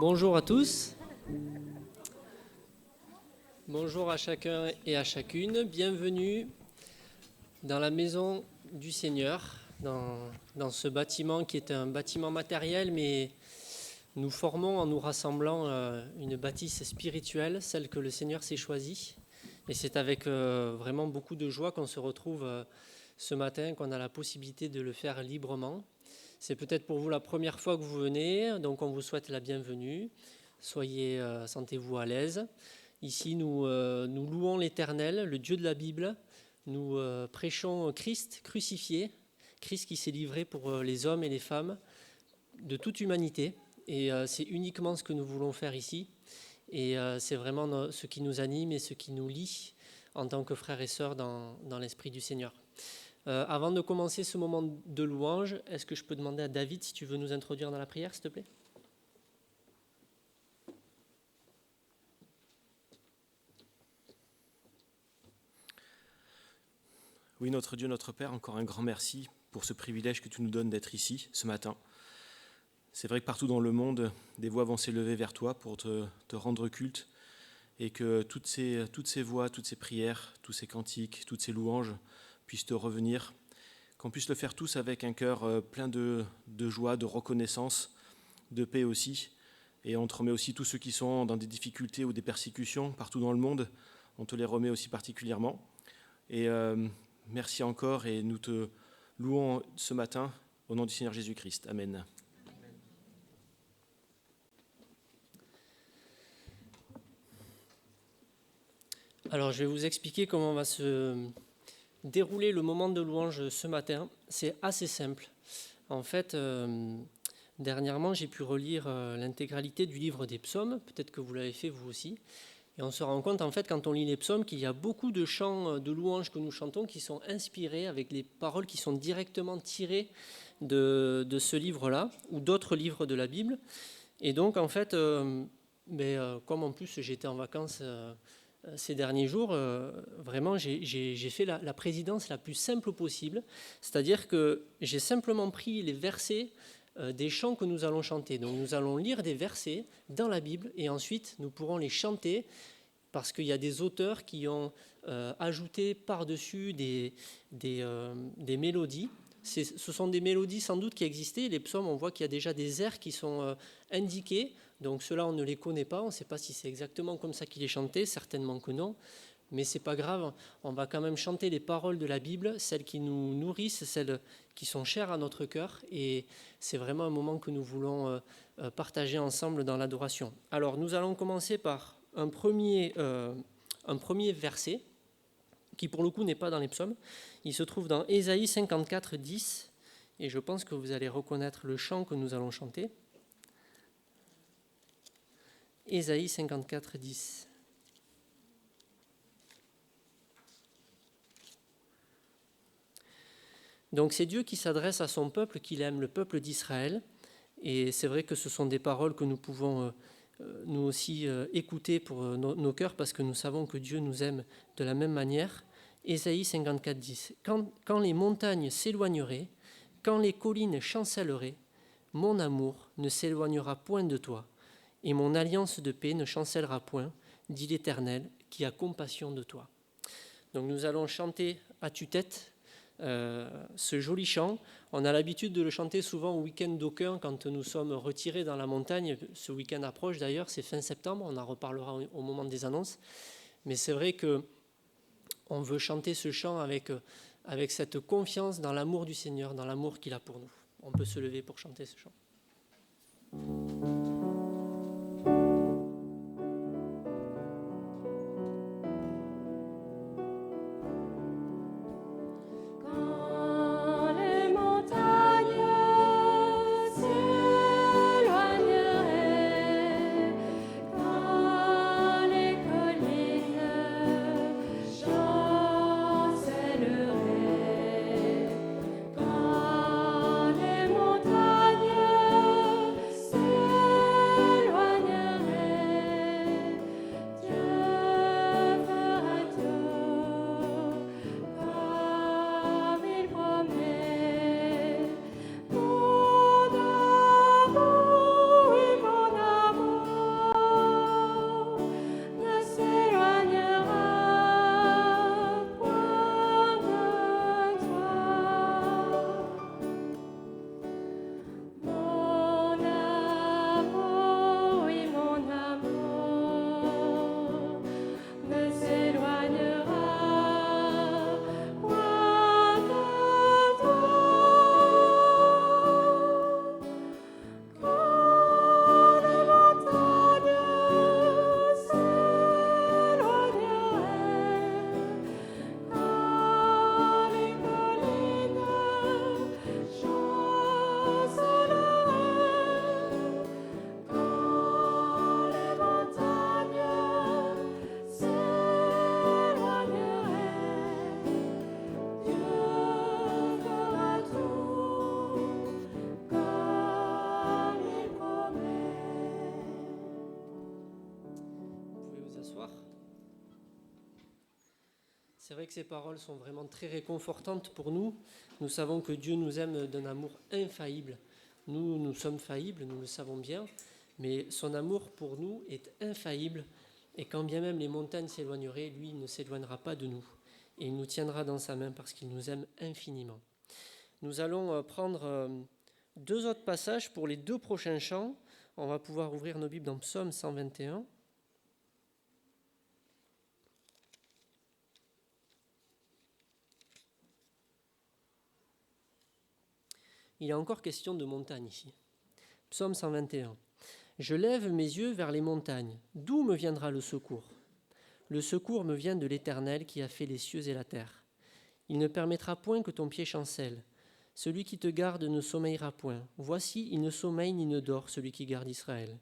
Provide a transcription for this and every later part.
Bonjour à tous, bonjour à chacun et à chacune, bienvenue dans la maison du Seigneur, dans ce bâtiment qui est un bâtiment matériel, mais nous formons en nous rassemblant une bâtisse spirituelle, celle que le Seigneur s'est choisie. Et c'est avec vraiment beaucoup de joie qu'on se retrouve ce matin, qu'on a la possibilité de le faire librement. C'est peut-être pour vous la première fois que vous venez, donc on vous souhaite la bienvenue. Sentez-vous à l'aise. Ici, nous louons l'Éternel, le Dieu de la Bible. Nous prêchons Christ crucifié, Christ qui s'est livré pour les hommes et les femmes de toute humanité. Et c'est uniquement ce que nous voulons faire ici. Et c'est vraiment ce qui nous anime et ce qui nous lie en tant que frères et sœurs dans l'Esprit du Seigneur. Avant de commencer ce moment de louange, est-ce que je peux demander à David si tu veux nous introduire dans la prière, s'il te plaît ? Oui, notre Dieu, notre Père, encore un grand merci pour ce privilège que tu nous donnes d'être ici ce matin. C'est vrai que partout dans le monde, des voix vont s'élever vers toi pour te rendre culte et que toutes ces voix, toutes ces prières, tous ces cantiques, toutes ces louanges puissent te revenir, qu'on puisse le faire tous avec un cœur plein de joie, de reconnaissance, de paix aussi. Et on te remet aussi tous ceux qui sont dans des difficultés ou des persécutions partout dans le monde, on te les remet aussi particulièrement. Et merci encore et nous te louons ce matin au nom du Seigneur Jésus-Christ. Amen. Alors, je vais vous expliquer comment va se dérouler le moment de louange ce matin. C'est assez simple. En fait, dernièrement, j'ai pu relire l'intégralité du livre des psaumes. Peut-être que vous l'avez fait vous aussi. Et on se rend compte, en fait, quand on lit les psaumes, qu'il y a beaucoup de chants de louanges que nous chantons qui sont inspirés avec les paroles qui sont directement tirées de ce livre-là ou d'autres livres de la Bible. Et donc, en fait, comme en plus j'étais en vacances ces derniers jours, vraiment, j'ai fait la présidence la plus simple possible. C'est-à-dire que j'ai simplement pris les versets des chants que nous allons chanter. Donc nous allons lire des versets dans la Bible et ensuite nous pourrons les chanter parce qu'il y a des auteurs qui ont ajouté par-dessus des mélodies. Ce sont des mélodies sans doute qui existaient. Les psaumes, on voit qu'il y a déjà des airs qui sont indiqués. Donc ceux-là, on ne les connaît pas. On ne sait pas si c'est exactement comme ça qu'il est chanté. Certainement que non. Mais ce n'est pas grave, on va quand même chanter les paroles de la Bible, celles qui nous nourrissent, celles qui sont chères à notre cœur. Et c'est vraiment un moment que nous voulons partager ensemble dans l'adoration. Alors, nous allons commencer par un premier verset, qui pour le coup n'est pas dans les psaumes. Il se trouve dans Ésaïe 54, 10, et je pense que vous allez reconnaître le chant que nous allons chanter. Ésaïe 54, 10. Donc c'est Dieu qui s'adresse à son peuple qu'il aime, le peuple d'Israël. Et c'est vrai que ce sont des paroles que nous pouvons nous aussi écouter pour nos cœurs parce que nous savons que Dieu nous aime de la même manière. Ésaïe 54, 10. Quand les montagnes s'éloigneraient, quand les collines chancelleraient, mon amour ne s'éloignera point de toi, et mon alliance de paix ne chancellera point, dit l'Éternel, qui a compassion de toi. Donc nous allons chanter à tue-tête ce joli chant. On a l'habitude de le chanter souvent au week-end d'Aucun quand nous sommes retirés dans la montagne. Ce week-end approche d'ailleurs, c'est fin septembre, on en reparlera au moment des annonces. Mais c'est vrai qu'on veut chanter ce chant avec cette confiance dans l'amour du Seigneur, dans l'amour qu'il a pour nous. On peut se lever pour chanter ce chant. Quand les montagnes soir. C'est vrai que ces paroles sont vraiment très réconfortantes pour nous. Nous savons que Dieu nous aime d'un amour infaillible. Nous sommes faillibles, nous le savons bien, mais son amour pour nous est infaillible. Et quand bien même les montagnes s'éloigneraient, lui, il ne s'éloignera pas de nous. Et il nous tiendra dans sa main parce qu'il nous aime infiniment. Nous allons prendre 2 autres passages pour les 2 prochains chants. On va pouvoir ouvrir nos Bibles dans Psaume 121. Il est encore question de montagne ici. Psaume 121. Je lève mes yeux vers les montagnes. D'où me viendra le secours ? Le secours me vient de l'Éternel qui a fait les cieux et la terre. Il ne permettra point que ton pied chancelle. Celui qui te garde ne sommeillera point. Voici, il ne sommeille ni ne dort, celui qui garde Israël.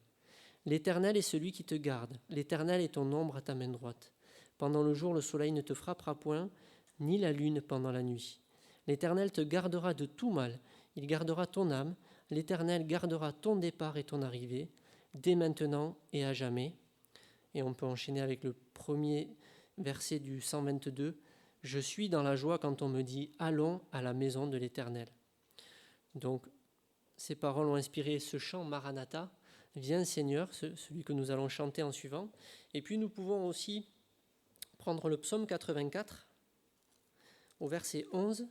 L'Éternel est celui qui te garde. L'Éternel est ton ombre à ta main droite. Pendant le jour, le soleil ne te frappera point, ni la lune pendant la nuit. L'Éternel te gardera de tout mal. Il gardera ton âme. L'Éternel gardera ton départ et ton arrivée, dès maintenant et à jamais. Et on peut enchaîner avec le premier verset du 122. Je suis dans la joie quand on me dit « Allons à la maison de l'Éternel ». Donc, ces paroles ont inspiré ce chant Maranatha, « Viens Seigneur », celui que nous allons chanter en suivant. Et puis nous pouvons aussi prendre le psaume 84 au verset 11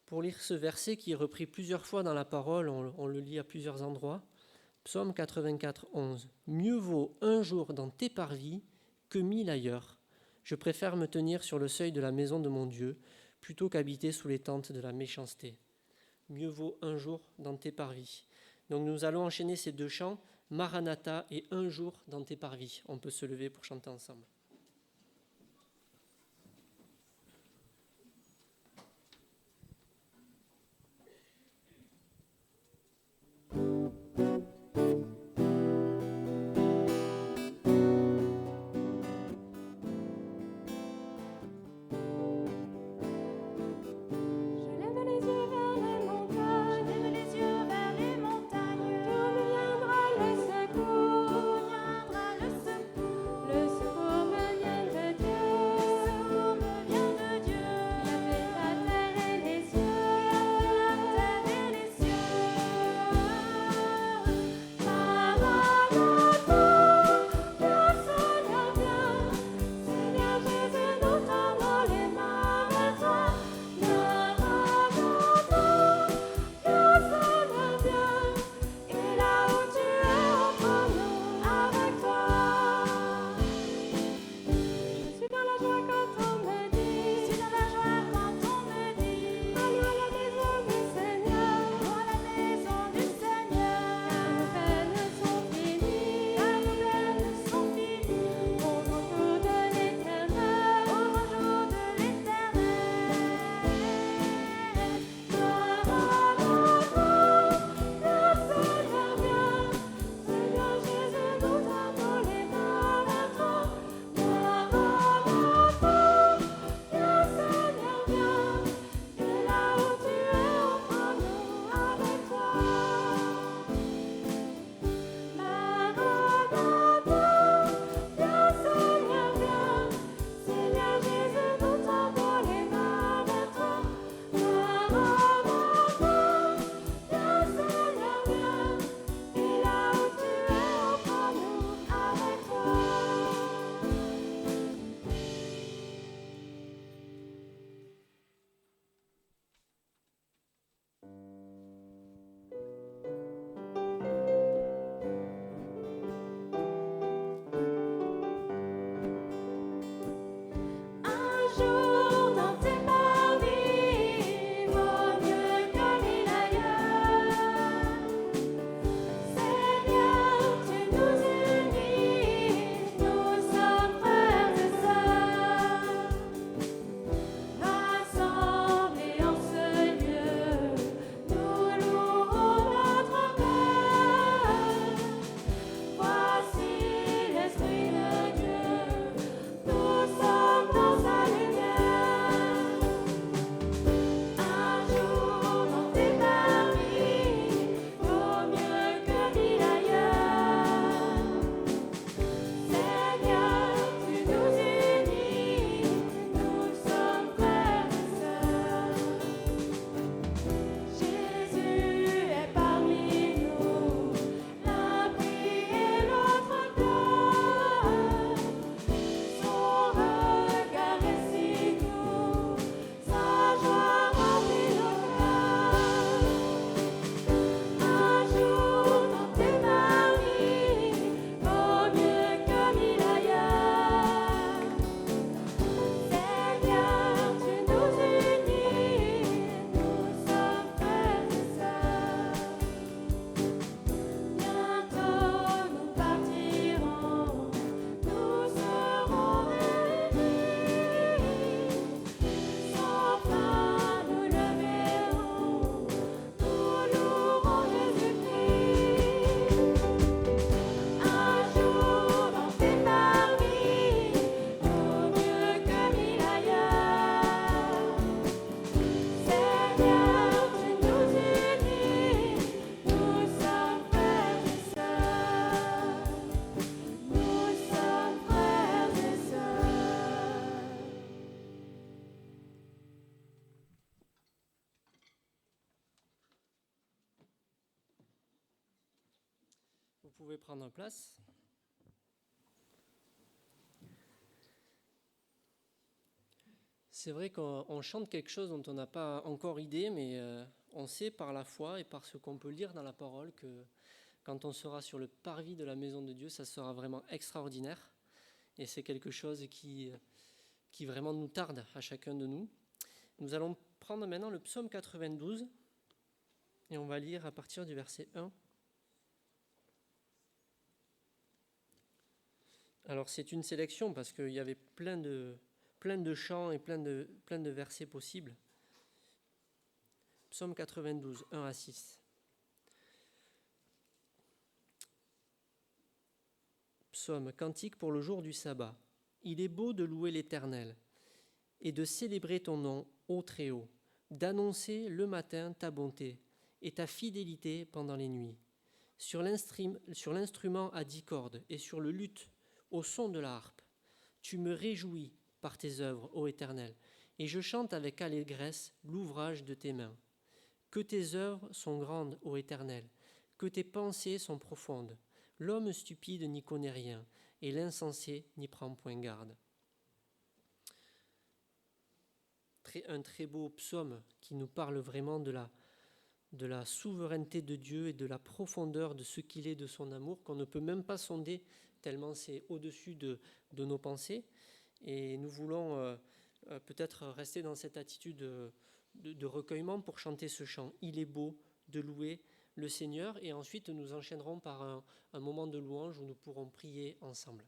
pour lire ce verset qui est repris plusieurs fois dans la parole, on le lit à plusieurs endroits. Psaume 84, 11. « Mieux vaut un jour dans tes parvis que 1000 ailleurs. Je préfère me tenir sur le seuil de la maison de mon Dieu plutôt qu'habiter sous les tentes de la méchanceté. » Mieux vaut un jour dans tes parvis. Donc nous allons enchaîner ces 2 chants, Maranatha et un jour dans tes parvis. On peut se lever pour chanter ensemble. Le secours pouvez prendre place. C'est vrai qu'on chante quelque chose dont on n'a pas encore idée, mais on sait par la foi et par ce qu'on peut lire dans la parole que quand on sera sur le parvis de la maison de Dieu, ça sera vraiment extraordinaire. Et c'est quelque chose qui vraiment nous tarde à chacun de nous. Nous allons prendre maintenant le psaume 92 et on va lire à partir du verset 1. Alors c'est une sélection parce qu'il y avait plein de chants et plein de versets possibles. Psaume 92, 1 à 6. Psaume, cantique pour le jour du sabbat. Il est beau de louer l'Éternel et de célébrer ton nom, ô Très-Haut, d'annoncer le matin ta bonté et ta fidélité pendant les nuits. Sur l'instrument à 10 cordes et sur le luth au son de la harpe, tu me réjouis par tes œuvres, ô Éternel, et je chante avec allégresse l'ouvrage de tes mains. Que tes œuvres sont grandes, ô Éternel, que tes pensées sont profondes. L'homme stupide n'y connaît rien, et l'insensé n'y prend point garde. Un très beau psaume qui nous parle vraiment de la souveraineté de Dieu et de la profondeur de ce qu'il est de son amour, qu'on ne peut même pas sonder, tellement c'est au-dessus de nos pensées. Et nous voulons peut-être rester dans cette attitude de recueillement pour chanter ce chant. Il est beau de louer le Seigneur, et ensuite nous enchaînerons par un moment de louange où nous pourrons prier ensemble.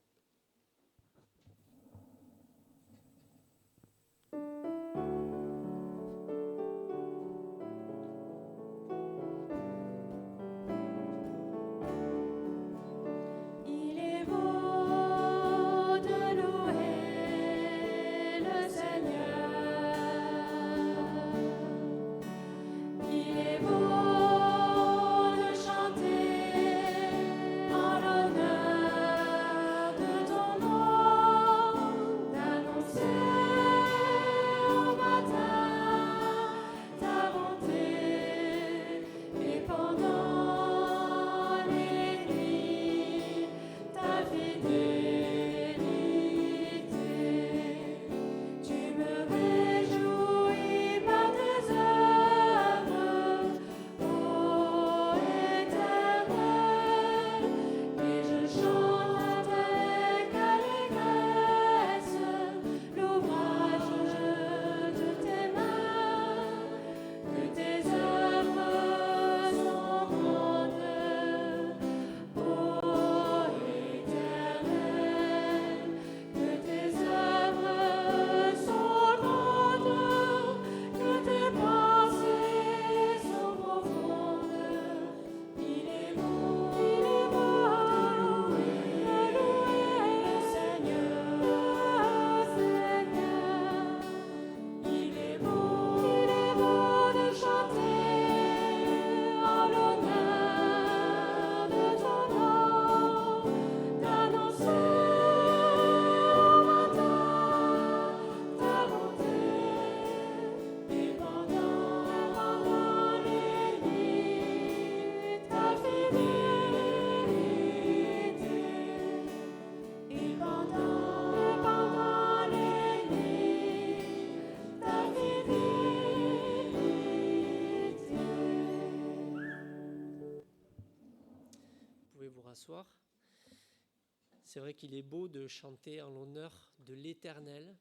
C'est vrai qu'il est beau de chanter en l'honneur de l'Éternel,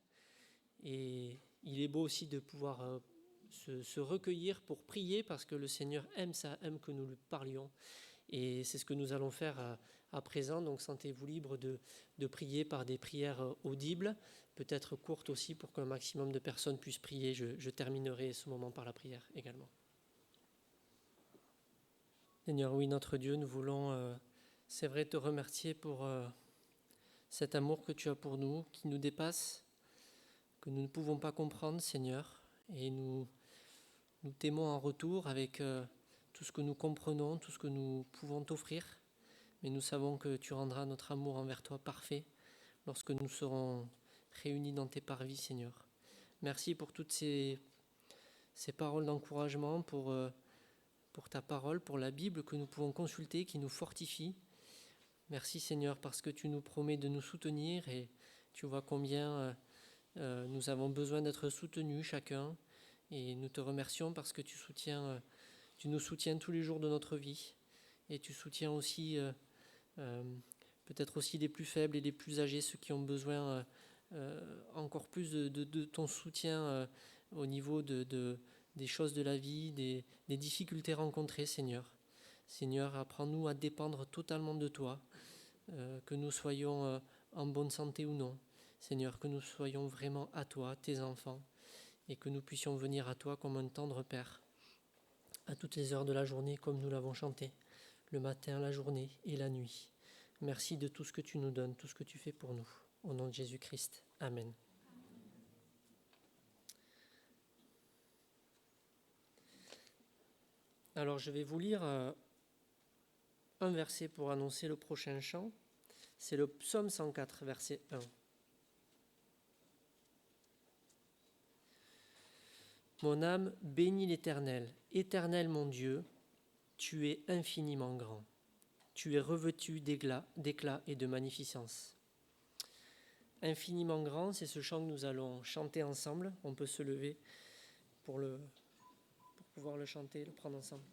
et il est beau aussi de pouvoir se recueillir pour prier, parce que le Seigneur aime ça, aime que nous lui parlions, et c'est ce que nous allons faire à présent. Donc sentez-vous libre de prier par des prières audibles, peut-être courtes aussi, pour qu'un maximum de personnes puissent prier. Je terminerai ce moment par la prière également. Seigneur, oui, notre Dieu, nous voulons, c'est vrai, te remercier pour cet amour que tu as pour nous, qui nous dépasse, que nous ne pouvons pas comprendre, Seigneur. Et nous t'aimons en retour avec tout ce que nous comprenons, tout ce que nous pouvons t'offrir. Mais nous savons que tu rendras notre amour envers toi parfait lorsque nous serons réunis dans tes parvis, Seigneur. Merci pour toutes ces paroles d'encouragement, pour ta parole, pour la Bible que nous pouvons consulter, qui nous fortifie. Merci Seigneur parce que tu nous promets de nous soutenir et tu vois combien nous avons besoin d'être soutenus chacun. Et nous te remercions parce que tu nous soutiens tous les jours de notre vie. Et tu soutiens aussi peut-être aussi les plus faibles et les plus âgés, ceux qui ont besoin encore plus de ton soutien au niveau des choses de la vie, des difficultés rencontrées, Seigneur. Seigneur, apprends-nous à dépendre totalement de toi, que nous soyons en bonne santé ou non. Seigneur, que nous soyons vraiment à toi, tes enfants, et que nous puissions venir à toi comme un tendre Père, à toutes les heures de la journée, comme nous l'avons chanté, le matin, la journée et la nuit. Merci de tout ce que tu nous donnes, tout ce que tu fais pour nous. Au nom de Jésus-Christ. Amen. Alors je vais vous lire un verset pour annoncer le prochain chant. C'est le psaume 104, verset 1. Mon âme bénit l'Éternel. Éternel mon Dieu, tu es infiniment grand. Tu es revêtu d'éclat et de magnificence. Infiniment grand, c'est ce chant que nous allons chanter ensemble. On peut se lever pour pouvoir le chanter, le prendre ensemble.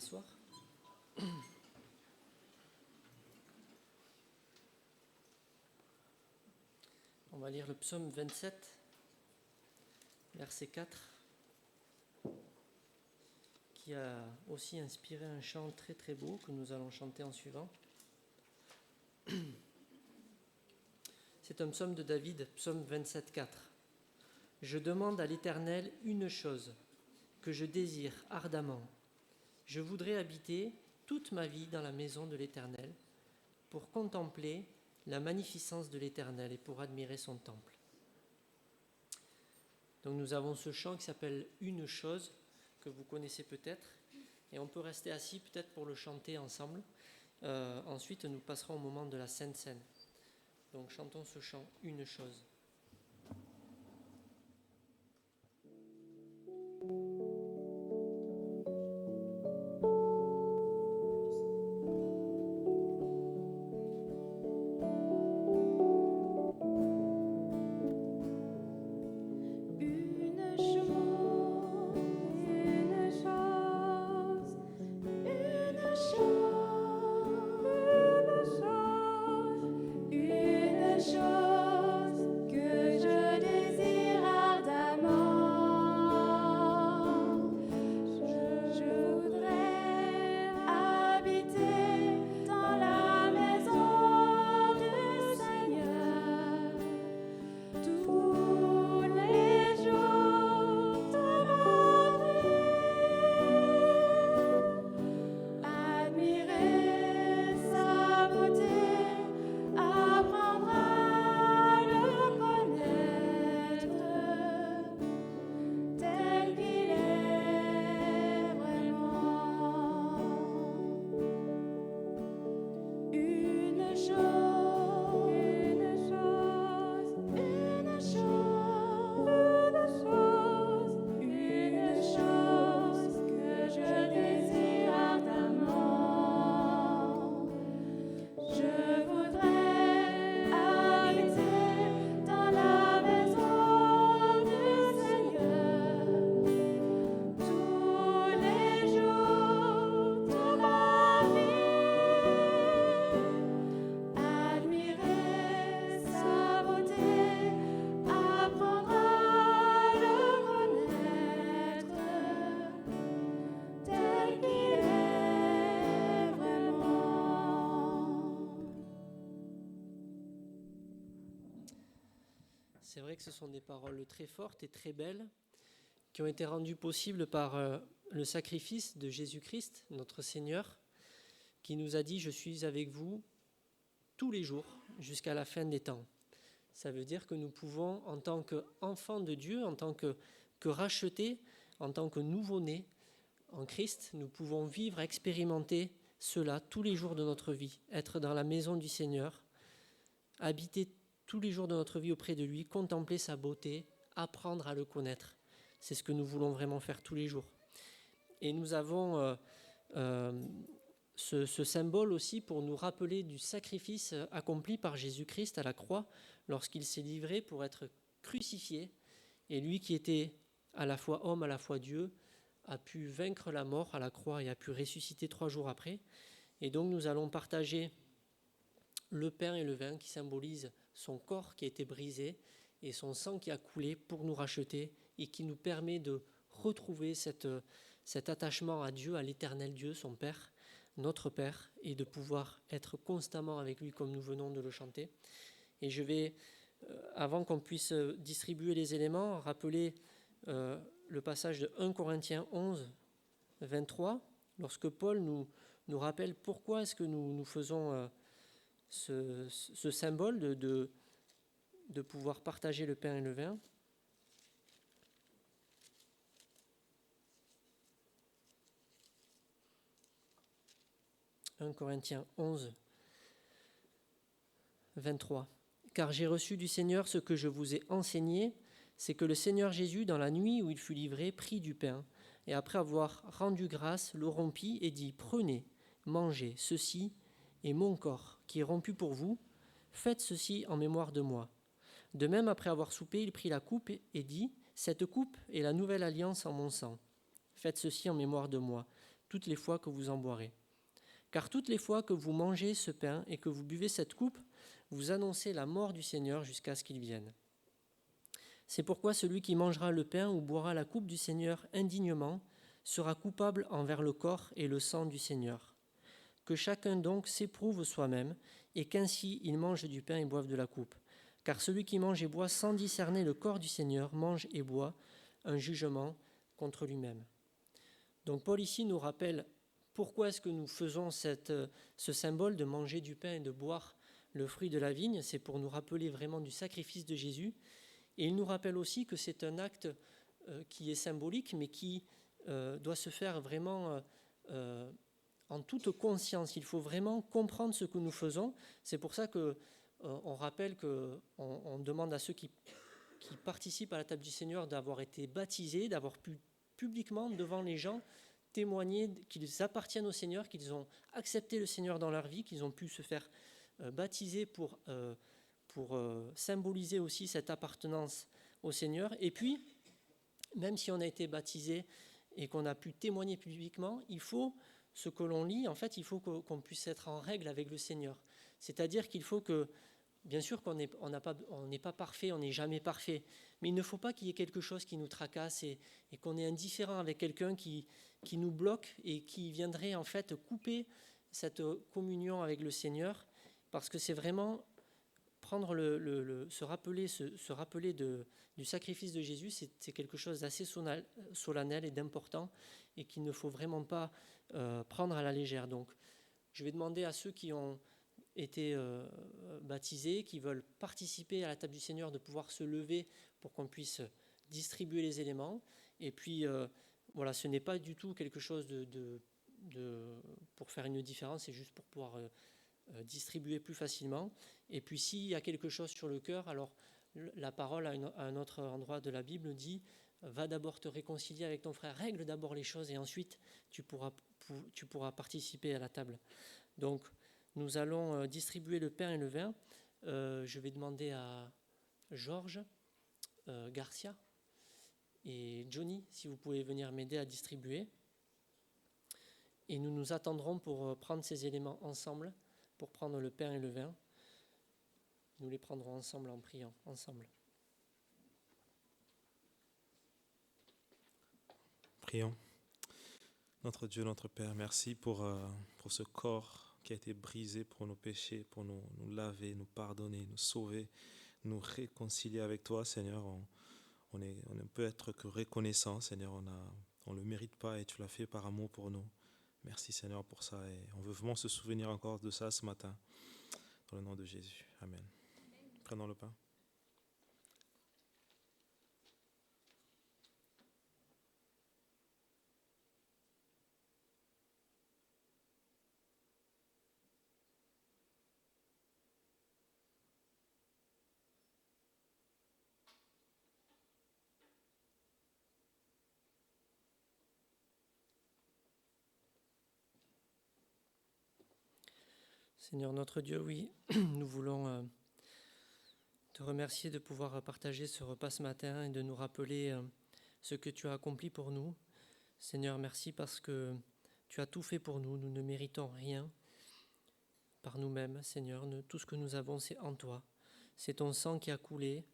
m'asseoir. On va lire le psaume 27, verset 4, qui a aussi inspiré un chant très très beau que nous allons chanter en suivant. C'est un psaume de David, psaume 27, 4. Je demande à l'Éternel une chose que je désire ardemment. Je voudrais habiter toute ma vie dans la maison de l'Éternel pour contempler la magnificence de l'Éternel et pour admirer son temple. Donc nous avons ce chant qui s'appelle « Une chose » que vous connaissez peut-être et on peut rester assis peut-être pour le chanter ensemble. Ensuite, nous passerons au moment de la Sainte Seine. Donc chantons ce chant « Une chose ». C'est vrai que ce sont des paroles très fortes et très belles qui ont été rendues possibles par le sacrifice de Jésus-Christ, notre Seigneur, qui nous a dit « Je suis avec vous tous les jours jusqu'à la fin des temps ». Ça veut dire que nous pouvons, en tant qu'enfants de Dieu, en tant que rachetés, en tant que nouveau-nés en Christ, nous pouvons vivre, expérimenter cela tous les jours de notre vie, être dans la maison du Seigneur, habiter tous les jours de notre vie auprès de lui, contempler sa beauté, apprendre à le connaître. C'est ce que nous voulons vraiment faire tous les jours. Et nous avons ce symbole aussi pour nous rappeler du sacrifice accompli par Jésus-Christ à la croix lorsqu'il s'est livré pour être crucifié. Et lui qui était à la fois homme, à la fois Dieu, a pu vaincre la mort à la croix et a pu ressusciter 3 jours après. Et donc nous allons partager le pain et le vin qui symbolisent son corps qui a été brisé et son sang qui a coulé pour nous racheter et qui nous permet de retrouver cet attachement à Dieu, à l'éternel Dieu, son Père, notre Père, et de pouvoir être constamment avec lui comme nous venons de le chanter. Et je vais, avant qu'on puisse distribuer les éléments, rappeler le passage de 1 Corinthiens 11, 23, lorsque Paul nous rappelle pourquoi est-ce que nous faisons ce symbole de pouvoir partager le pain et le vin. « 1 Corinthiens 11, 23. « Car j'ai reçu du Seigneur ce que je vous ai enseigné, c'est que le Seigneur Jésus, dans la nuit où il fut livré, prit du pain, et après avoir rendu grâce, le rompit et dit « Prenez, mangez, ceci est mon corps, qui est rompu pour vous. Faites ceci en mémoire de moi. » De même, après avoir soupé, il prit la coupe et dit « Cette coupe est la nouvelle alliance en mon sang. Faites ceci en mémoire de moi. toutes les fois que vous en boirez. Car toutes les fois que vous mangez ce pain et que vous buvez cette coupe, vous annoncez la mort du Seigneur jusqu'à ce qu'il vienne. C'est pourquoi celui qui mangera le pain ou boira la coupe du Seigneur indignement sera coupable envers le corps et le sang du Seigneur. Que chacun donc s'éprouve soi-même, et qu'ainsi il mange du pain et boive de la coupe. Car celui qui mange et boit sans discerner le corps du Seigneur mange et boit un jugement contre lui-même. Donc Paul ici nous rappelle pourquoi est-ce que nous faisons ce symbole de manger du pain et de boire le fruit de la vigne. C'est pour nous rappeler vraiment du sacrifice de Jésus. Et il nous rappelle aussi que c'est un acte qui est symbolique, mais qui doit se faire vraiment en toute conscience. Il faut vraiment comprendre ce que nous faisons. C'est pour ça qu'on rappelle qu'on demande à ceux qui participent à la table du Seigneur d'avoir été baptisés, d'avoir pu publiquement devant les gens témoigner qu'ils appartiennent au Seigneur, qu'ils ont accepté le Seigneur dans leur vie, qu'ils ont pu se faire baptiser pour symboliser aussi cette appartenance au Seigneur. Et puis, même si on a été baptisé et qu'on a pu témoigner publiquement, il faut, ce que l'on lit, en fait, il faut qu'on puisse être en règle avec le Seigneur. C'est-à-dire qu'il faut que, bien sûr qu'on n'est pas parfait, on n'est jamais parfait, mais il ne faut pas qu'il y ait quelque chose qui nous tracasse et qu'on est indifférent avec quelqu'un qui nous bloque et qui viendrait en fait couper cette communion avec le Seigneur, parce que c'est vraiment prendre se rappeler du sacrifice de Jésus, c'est quelque chose d'assez solennel et d'important et qu'il ne faut vraiment pas prendre à la légère. Donc, je vais demander à ceux qui ont été baptisés, qui veulent participer à la table du Seigneur, de pouvoir se lever pour qu'on puisse distribuer les éléments. Et puis, voilà, ce n'est pas du tout quelque chose pour faire une différence, c'est juste pour pouvoir distribuer plus facilement. Et puis s'il y a quelque chose sur le cœur, alors la parole à un autre endroit de la Bible dit « Va d'abord te réconcilier avec ton frère, règle d'abord les choses et ensuite tu pourras participer à la table. » Donc nous allons distribuer le pain et le vin. Je vais demander à Georges, Garcia et Johnny si vous pouvez venir m'aider à distribuer. Et nous nous attendrons pour prendre ces éléments ensemble, pour prendre le pain et le vin. Nous les prendrons ensemble en priant, ensemble. Prions. Notre Dieu, notre Père, merci pour ce corps qui a été brisé pour nos péchés, pour nous laver, nous pardonner, nous sauver, nous réconcilier avec toi, Seigneur. On ne peut être que reconnaissant, Seigneur. On ne le mérite pas et tu l'as fait par amour pour nous. Merci, Seigneur, pour ça. Et on veut vraiment se souvenir encore de ça ce matin. Dans le nom de Jésus. Amen. Prenons le pain. Seigneur notre Dieu, oui, nous voulons te remercier de pouvoir partager ce repas ce matin et de nous rappeler ce que tu as accompli pour nous. Seigneur, merci parce que tu as tout fait pour nous. Nous ne méritons rien par nous-mêmes, Seigneur. Tout ce que nous avons, c'est en toi. C'est ton sang qui a coulé,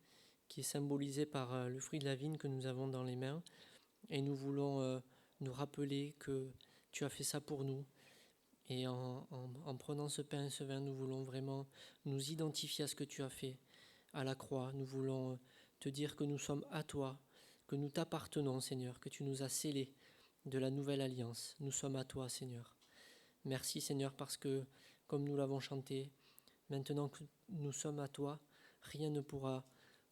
qui est symbolisé par le fruit de la vigne que nous avons dans les mains. Et nous voulons nous rappeler que tu as fait ça pour nous. Et en prenant ce pain et ce vin, nous voulons vraiment nous identifier à ce que tu as fait à la croix. Nous voulons te dire que nous sommes à toi, que nous t'appartenons, Seigneur, que tu nous as scellés de la nouvelle alliance. Nous sommes à toi, Seigneur. Merci, Seigneur, parce que, comme nous l'avons chanté, maintenant que nous sommes à toi, rien ne pourra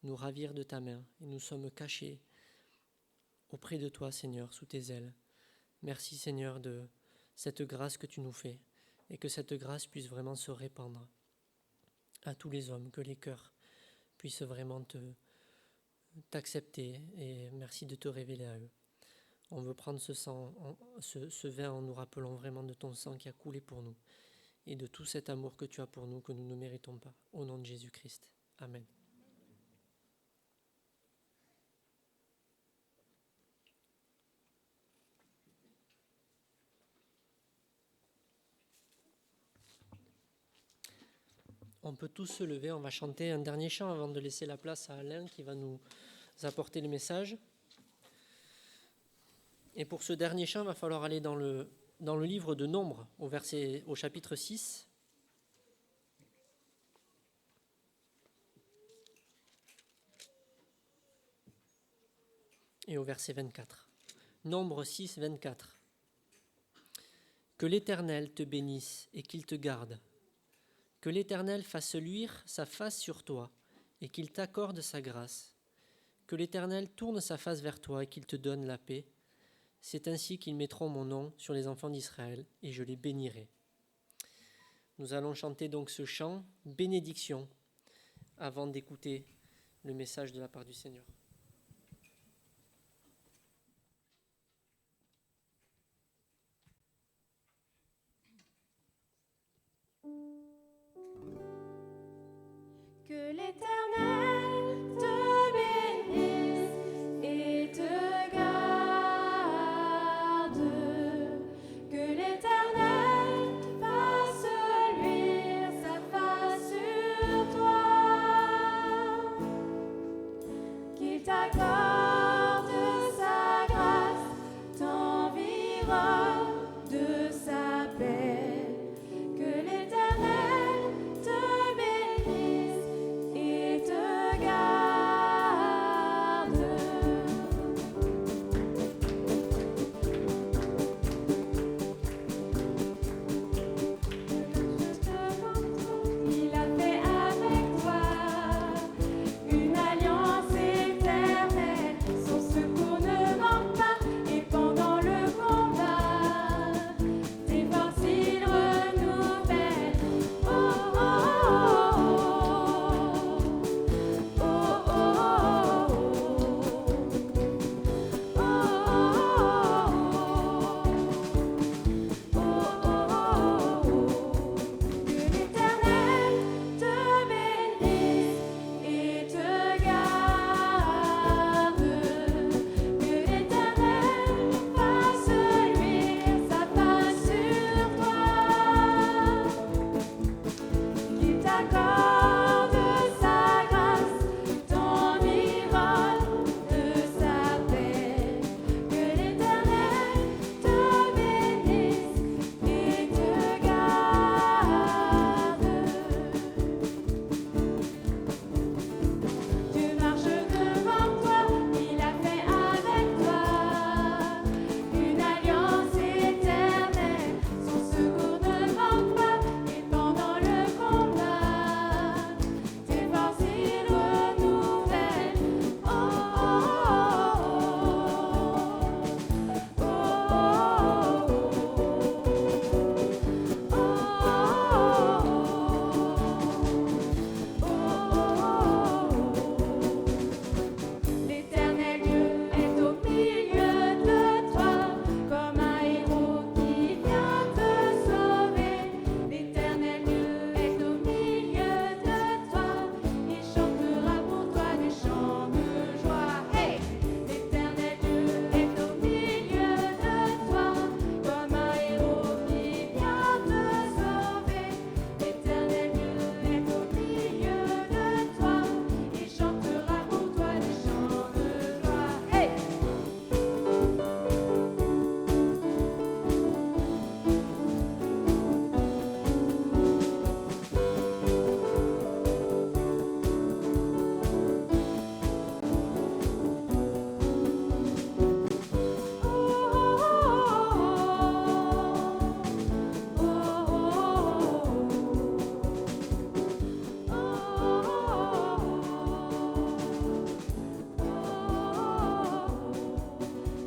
nous ravir de ta main. Et nous sommes cachés auprès de toi, Seigneur, sous tes ailes. Merci, Seigneur, de cette grâce que tu nous fais et que cette grâce puisse vraiment se répandre à tous les hommes, que les cœurs puissent vraiment t'accepter et merci de te révéler à eux. On veut prendre ce vin en nous rappelant vraiment de ton sang qui a coulé pour nous et de tout cet amour que tu as pour nous que nous ne méritons pas. Au nom de Jésus-Christ. Amen. On peut tous se lever, on va chanter un dernier chant avant de laisser la place à Alain qui va nous apporter le message. Et pour ce dernier chant, il va falloir aller dans le livre de Nombres, au chapitre 6. Et au verset 24. Nombre 6, 24. Que l'Éternel te bénisse et qu'il te garde. Que l'Éternel fasse luire sa face sur toi et qu'il t'accorde sa grâce. Que l'Éternel tourne sa face vers toi et qu'il te donne la paix. C'est ainsi qu'ils mettront mon nom sur les enfants d'Israël et je les bénirai. Nous allons chanter donc ce chant, bénédiction, avant d'écouter le message de la part du Seigneur. Que l'Éternel te bénisse et te garde. Que l'Éternel fasse luire sa face sur toi. Qu'il t'accorde sa grâce, t'environne de sa paix. Que l'Éternel te bénisse et te garde. Il a fait avec toi une alliance éternelle. Son secours ne manque pas et pendant le combat, tes forces il renouvelle. Oh oh oh oh oh oh oh Que l'Éternel te bénisse et te garde. Que l'Éternel fasse luire sa face sur toi. Qu'il t'accorde sa grâce, t'environne de sa paix. Que l'Éternel te bénisse et te garde. Dieu marche devant toi, il a fait avec toi une alliance éternelle. Son secours ne manque pas et pendant le combat, tes forces il renouvelle. Oh oh oh oh L'Éternel Dieu est au milieu de toi, comme un héros qui vient te sauver. L'Éternel Dieu est au milieu de toi, il chantera pour toi des chants de joie. Hey! L'Éternel Dieu est au milieu de toi, comme un héros qui vient te sauver. L'Éternel Dieu est au milieu de toi, il chantera pour toi des chants de joie. Hey!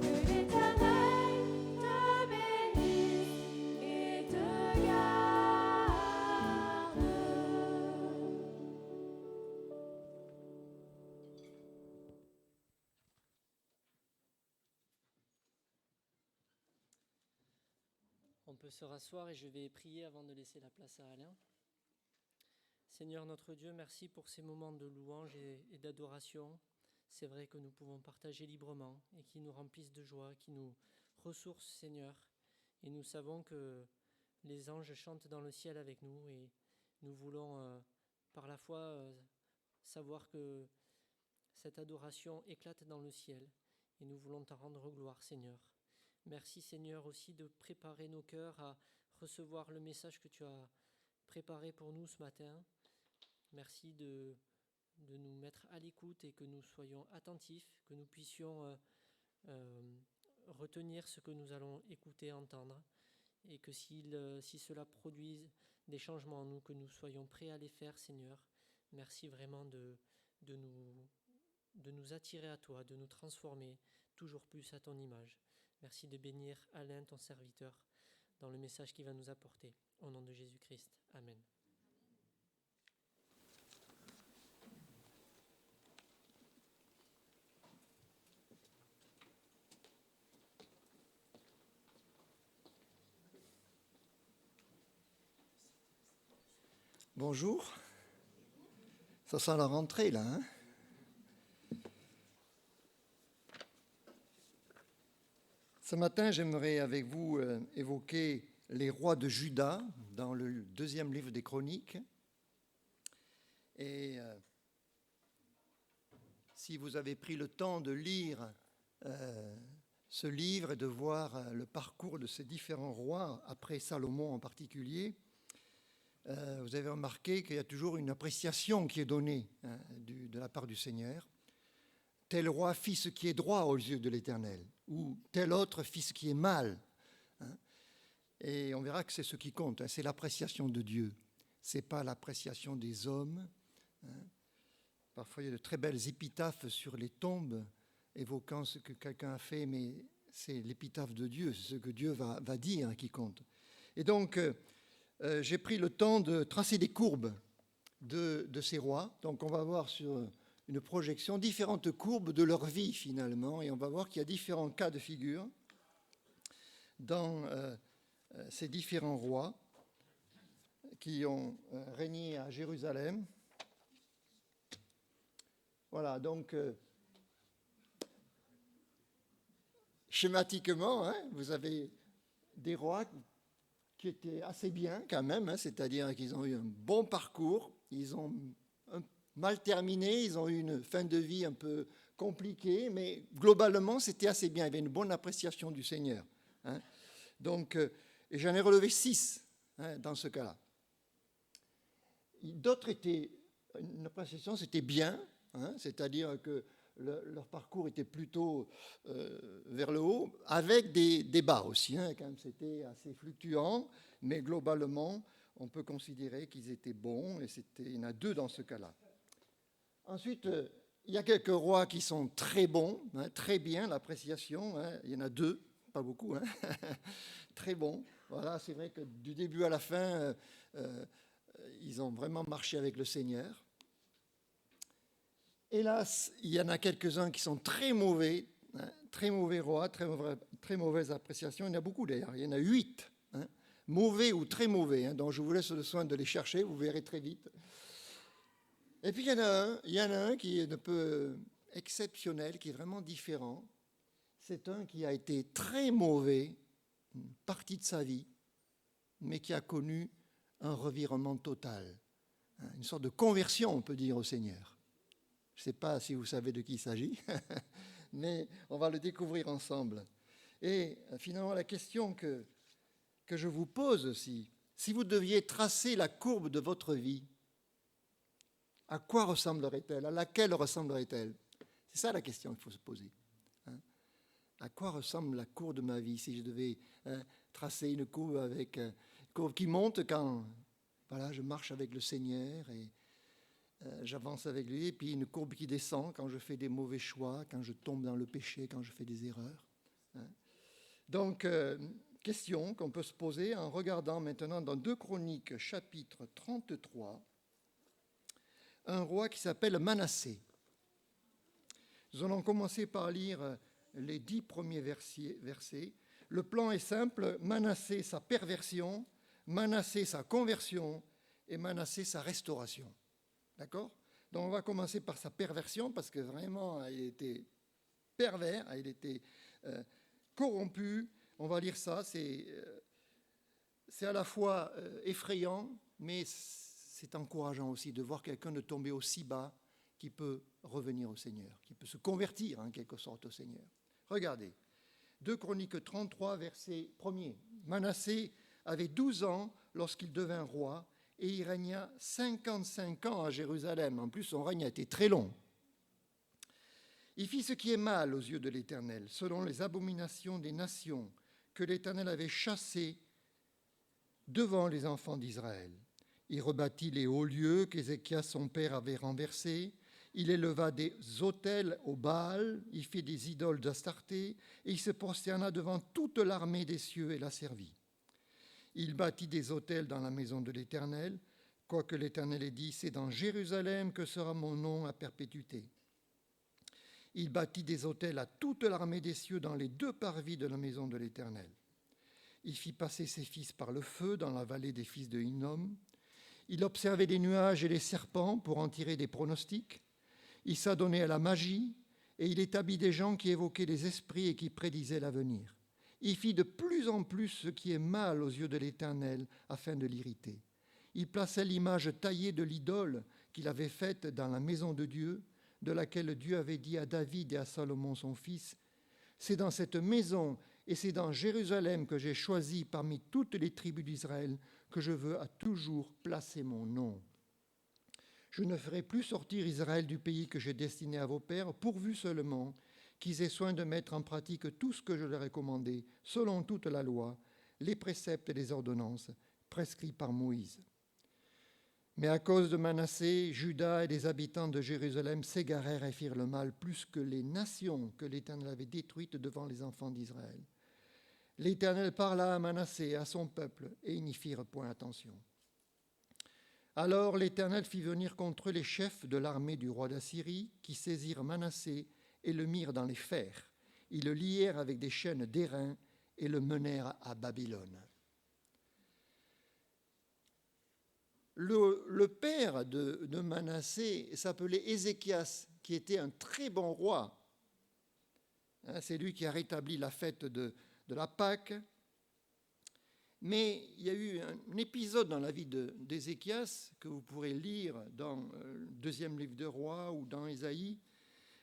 Que l'Éternel te bénisse et te garde. On peut se rasseoir et je vais prier avant de laisser la place à Alain. Seigneur notre Dieu, merci pour ces moments de louange et d'adoration. C'est vrai que nous pouvons partager librement et qui nous remplissent de joie, qui nous ressourcent, Seigneur. Et nous savons que les anges chantent dans le ciel avec nous et nous voulons par la foi, savoir que cette adoration éclate dans le ciel et nous voulons t'en rendre gloire, Seigneur. Merci, Seigneur, aussi de préparer nos cœurs à recevoir le message que tu as préparé pour nous ce matin. Merci de nous mettre à l'écoute et que nous soyons attentifs, que nous puissions retenir ce que nous allons écouter, entendre, et que si cela produise des changements en nous, que nous soyons prêts à les faire, Seigneur. Merci vraiment de nous attirer à toi, de nous transformer toujours plus à ton image. Merci de bénir Alain, ton serviteur, dans le message qu'il va nous apporter. Au nom de Jésus-Christ. Amen. Bonjour. Ça sent la rentrée, là, hein? Ce matin, j'aimerais avec vous évoquer les rois de Juda dans le 2e livre des Chroniques. Et si vous avez pris le temps de lire ce livre et de voir le parcours de ces différents rois, après Salomon en particulier, vous avez remarqué qu'il y a toujours une appréciation qui est donnée de la part du Seigneur. Tel roi fit ce qui est droit aux yeux de l'Éternel, ou tel autre fit ce qui est mal. Et on verra que c'est ce qui compte, c'est l'appréciation de Dieu. Ce n'est pas l'appréciation des hommes. Parfois, il y a de très belles épitaphes sur les tombes évoquant ce que quelqu'un a fait, mais c'est l'épitaphe de Dieu, c'est ce que Dieu va dire qui compte. Et donc, j'ai pris le temps de tracer des courbes de ces rois. Donc, on va voir sur une projection différentes courbes de leur vie, finalement, et on va voir qu'il y a différents cas de figure dans ces différents rois qui ont régné à Jérusalem. Voilà, donc, schématiquement, vous avez des rois qui étaient assez bien quand même, c'est-à-dire qu'ils ont eu un bon parcours, ils ont mal terminé, ils ont eu une fin de vie un peu compliquée, mais globalement, c'était assez bien, il y avait une bonne appréciation du Seigneur. Donc, et j'en ai relevé 6 dans ce cas-là. D'autres étaient, une appréciation, c'était bien, c'est-à-dire que leur parcours était plutôt vers le haut, avec des bas aussi, quand même c'était assez fluctuant, mais globalement, on peut considérer qu'ils étaient bons, et il y en a 2 dans ce cas-là. Ensuite, il y a quelques rois qui sont très bons, très bien, l'appréciation, il y en a 2, pas beaucoup, très bons. Voilà, c'est vrai que du début à la fin, ils ont vraiment marché avec le Seigneur. Hélas, il y en a quelques-uns qui sont très mauvais rois, très mauvaise appréciation. Il y en a beaucoup d'ailleurs, il y en a 8, mauvais ou très mauvais, donc je vous laisse le soin de les chercher, vous verrez très vite. Et puis il y en a un qui est un peu exceptionnel, qui est vraiment différent. C'est un qui a été très mauvais, une partie de sa vie, mais qui a connu un revirement total, une sorte de conversion, on peut dire, au Seigneur. Je ne sais pas si vous savez de qui il s'agit, mais on va le découvrir ensemble. Et finalement, la question que je vous pose aussi, si vous deviez tracer la courbe de votre vie, à quoi ressemblerait-elle? À laquelle ressemblerait-elle? C'est ça la question qu'il faut se poser. À quoi ressemble la courbe de ma vie si je devais tracer une courbe avec une courbe qui monte quand je marche avec le Seigneur et j'avance avec lui, et puis une courbe qui descend quand je fais des mauvais choix, quand je tombe dans le péché, quand je fais des erreurs. Donc, question qu'on peut se poser en regardant maintenant dans 2 Chroniques, chapitre 33, un roi qui s'appelle Manassé. Nous allons commencer par lire les 10 premiers versets. Le plan est simple, Manassé sa perversion, Manassé sa conversion et Manassé sa restauration. D'accord? Donc on va commencer par sa perversion parce que vraiment il était pervers, il était corrompu. On va lire ça, c'est à la fois effrayant, mais c'est encourageant aussi de voir quelqu'un de tomber aussi bas qui peut revenir au Seigneur, qui peut se convertir en quelque sorte au Seigneur. Regardez, 2 Chroniques 33, verset 1er. Manassé avait 12 ans lorsqu'il devint roi et il régna 55 ans à Jérusalem. En plus, son règne a été très long. Il fit ce qui est mal aux yeux de l'Éternel, selon les abominations des nations que l'Éternel avait chassées devant les enfants d'Israël. Il rebâtit les hauts lieux qu'Ézéchias, son père, avait renversés. Il éleva des autels au Baal, il fit des idoles d'Astarté, et il se prosterna devant toute l'armée des cieux et la servit. Il bâtit des autels dans la maison de l'Éternel, quoique l'Éternel ait dit, c'est dans Jérusalem que sera mon nom à perpétuité. Il bâtit des autels à toute l'armée des cieux dans les 2 parvis de la maison de l'Éternel. Il fit passer ses fils par le feu dans la vallée des fils de Hinnom. Il observait les nuages et les serpents pour en tirer des pronostics. Il s'adonnait à la magie et il établit des gens qui évoquaient les esprits et qui prédisaient l'avenir. Il fit de plus en plus ce qui est mal aux yeux de l'Éternel afin de l'irriter. Il plaçait l'image taillée de l'idole qu'il avait faite dans la maison de Dieu, de laquelle Dieu avait dit à David et à Salomon son fils, « C'est dans cette maison et c'est dans Jérusalem que j'ai choisi parmi toutes les tribus d'Israël que je veux à toujours placer mon nom. Je ne ferai plus sortir Israël du pays que j'ai destiné à vos pères, pourvu seulement qu'ils aient soin de mettre en pratique tout ce que je leur ai commandé, selon toute la loi, les préceptes et les ordonnances prescrits par Moïse. » Mais à cause de Manassé, Juda et les habitants de Jérusalem s'égarèrent et firent le mal plus que les nations que l'Éternel avait détruites devant les enfants d'Israël. L'Éternel parla à Manassé, à son peuple, et ils n'y firent point attention. Alors l'Éternel fit venir contre eux les chefs de l'armée du roi d'Assyrie, qui saisirent Manassé et le mirent dans les fers. Ils le lièrent avec des chaînes d'airain et le menèrent à Babylone. Le père de Manassé s'appelait Ézéchias, qui était un très bon roi. C'est lui qui a rétabli la fête de la Pâque. Mais il y a eu un épisode dans la vie d'Ézéchias que vous pourrez lire dans le 2e livre de Rois ou dans Ésaïe,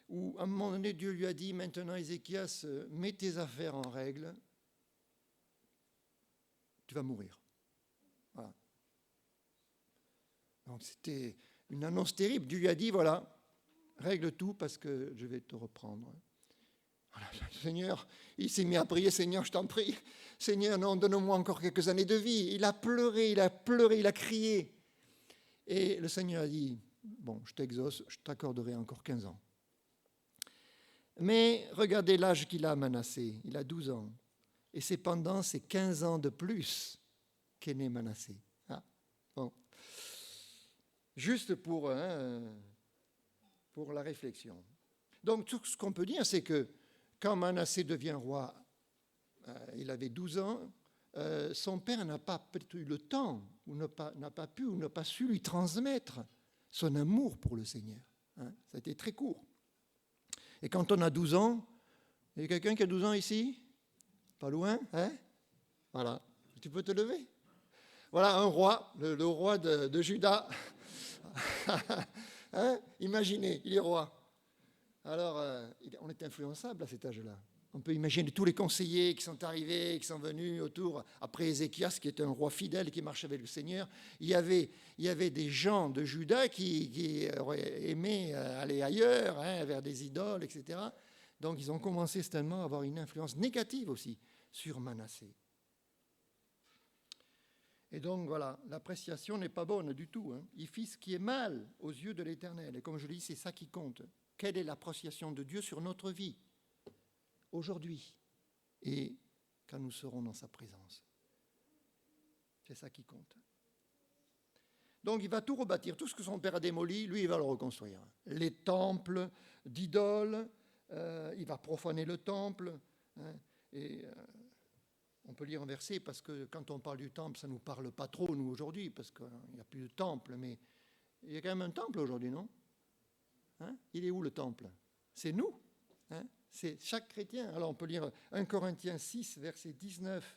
où à un moment donné, Dieu lui a dit, maintenant Ézéchias, mets tes affaires en règle, tu vas mourir. Voilà. Donc c'était une annonce terrible. Dieu lui a dit, voilà, règle tout parce que je vais te reprendre. Voilà, Seigneur, il s'est mis à prier, Seigneur, je t'en prie. Seigneur, non, donne-moi encore quelques années de vie. Il a pleuré, il a crié. Et le Seigneur a dit, bon, je t'exauce, je t'accorderai encore 15 ans. Mais regardez l'âge qu'il a, Manassé, il a 12 ans. Et c'est pendant ces 15 ans de plus qu'est né Manassé. Ah, bon. Juste pour la réflexion. Donc, tout ce qu'on peut dire, c'est que quand Manassé devient roi, il avait 12 ans, son père n'a pas peut-être eu le temps, ou n'a pas pu, ou n'a pas su lui transmettre son amour pour le Seigneur. Ça a été très court. Et quand on a 12 ans, il y a quelqu'un qui a 12 ans ici? Pas loin, hein? Voilà, tu peux te lever. Voilà un roi, le roi de Juda. Hein? Imaginez, il est roi. Alors, on est influençable à cet âge-là. On peut imaginer tous les conseillers qui sont arrivés, qui sont venus autour. Après Ézéchias, qui était un roi fidèle qui marchait avec le Seigneur, il y avait des gens de Juda qui auraient aimé aller ailleurs, hein, vers des idoles, etc. Donc, ils ont commencé certainement à avoir une influence négative aussi sur Manassé. Et donc, voilà, l'appréciation n'est pas bonne du tout. Hein. Il fit ce qui est mal aux yeux de l'Éternel. Et comme je le dis, c'est ça qui compte. Quelle est l'appréciation de Dieu sur notre vie aujourd'hui et quand nous serons dans sa présence? C'est ça qui compte. Donc il va tout rebâtir, tout ce que son père a démoli, lui il va le reconstruire. Les temples d'idoles, il va profaner le temple. Hein, et on peut lire un verset parce que quand on parle du temple, ça ne nous parle pas trop nous aujourd'hui parce qu'il n'y a plus de temple, mais il y a quand même un temple aujourd'hui, non? Hein? Il est où le temple? C'est nous. Hein? C'est chaque chrétien. Alors on peut lire 1 Corinthiens 6, versets 19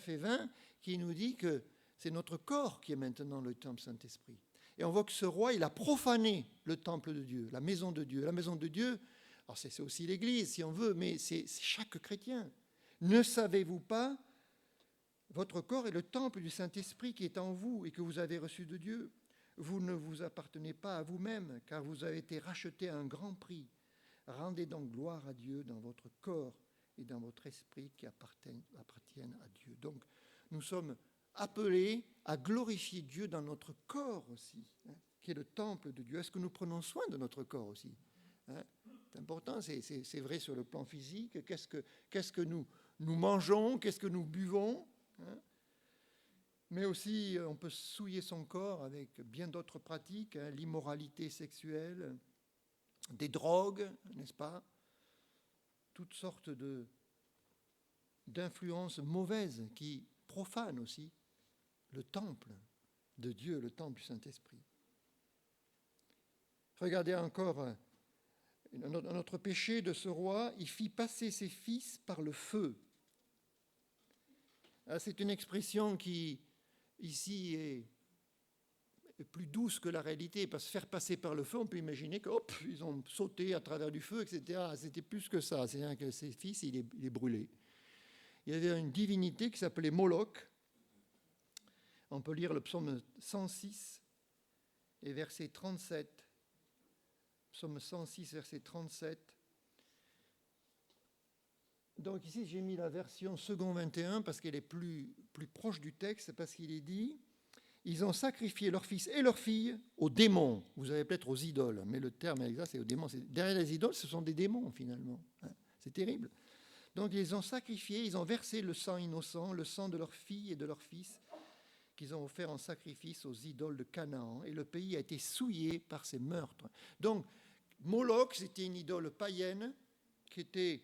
et 20, qui nous dit que C'est notre corps qui est maintenant le temple Saint-Esprit. Et on voit que ce roi, il a profané le temple de Dieu, la maison de Dieu. La maison de Dieu, alors c'est aussi l'Église si on veut, mais c'est chaque chrétien. Ne savez-vous pas, votre corps est le temple du Saint-Esprit qui est en vous et que vous avez reçu de Dieu. Vous ne vous appartenez pas à vous-même, car vous avez été rachetés à un grand prix. Rendez donc gloire à Dieu dans votre corps et dans votre esprit qui appartiennent à Dieu. Donc, nous sommes appelés à glorifier Dieu dans notre corps aussi, qui est le temple de Dieu. Est-ce que nous prenons soin de notre corps aussi ? C'est important, c'est vrai sur le plan physique. Qu'est-ce que nous mangeons ? Qu'est-ce que nous buvons ? Mais aussi, on peut souiller son corps avec bien d'autres pratiques, l'immoralité sexuelle, des drogues, n'est-ce pas ? Toutes sortes d'influences mauvaises qui profanent aussi le temple de Dieu, le temple du Saint-Esprit. Regardez encore un autre péché de ce roi, il fit passer ses fils par le feu. C'est une expression qui, ici, est plus douce que la réalité, parce que faire passer par le feu, on peut imaginer qu'ils ont sauté à travers du feu, etc. C'était plus que ça, c'est-à-dire que ses fils, il est brûlé. Il y avait une divinité qui s'appelait Moloch. On peut lire le psaume 106 et verset 37. Psaume 106, verset 37. Donc ici, j'ai mis la version second 21 parce qu'elle est plus proche du texte, parce qu'il est dit « Ils ont sacrifié leurs fils et leurs filles aux démons ». Vous avez peut-être aux idoles, mais le terme exact, c'est aux démons. Derrière les idoles, ce sont des démons, finalement. C'est terrible. Donc, ils ont sacrifié, ils ont versé le sang innocent, le sang de leurs filles et de leurs fils, qu'ils ont offert en sacrifice aux idoles de Canaan. Et le pays a été souillé par ces meurtres. Donc, Moloch, c'était une idole païenne qui était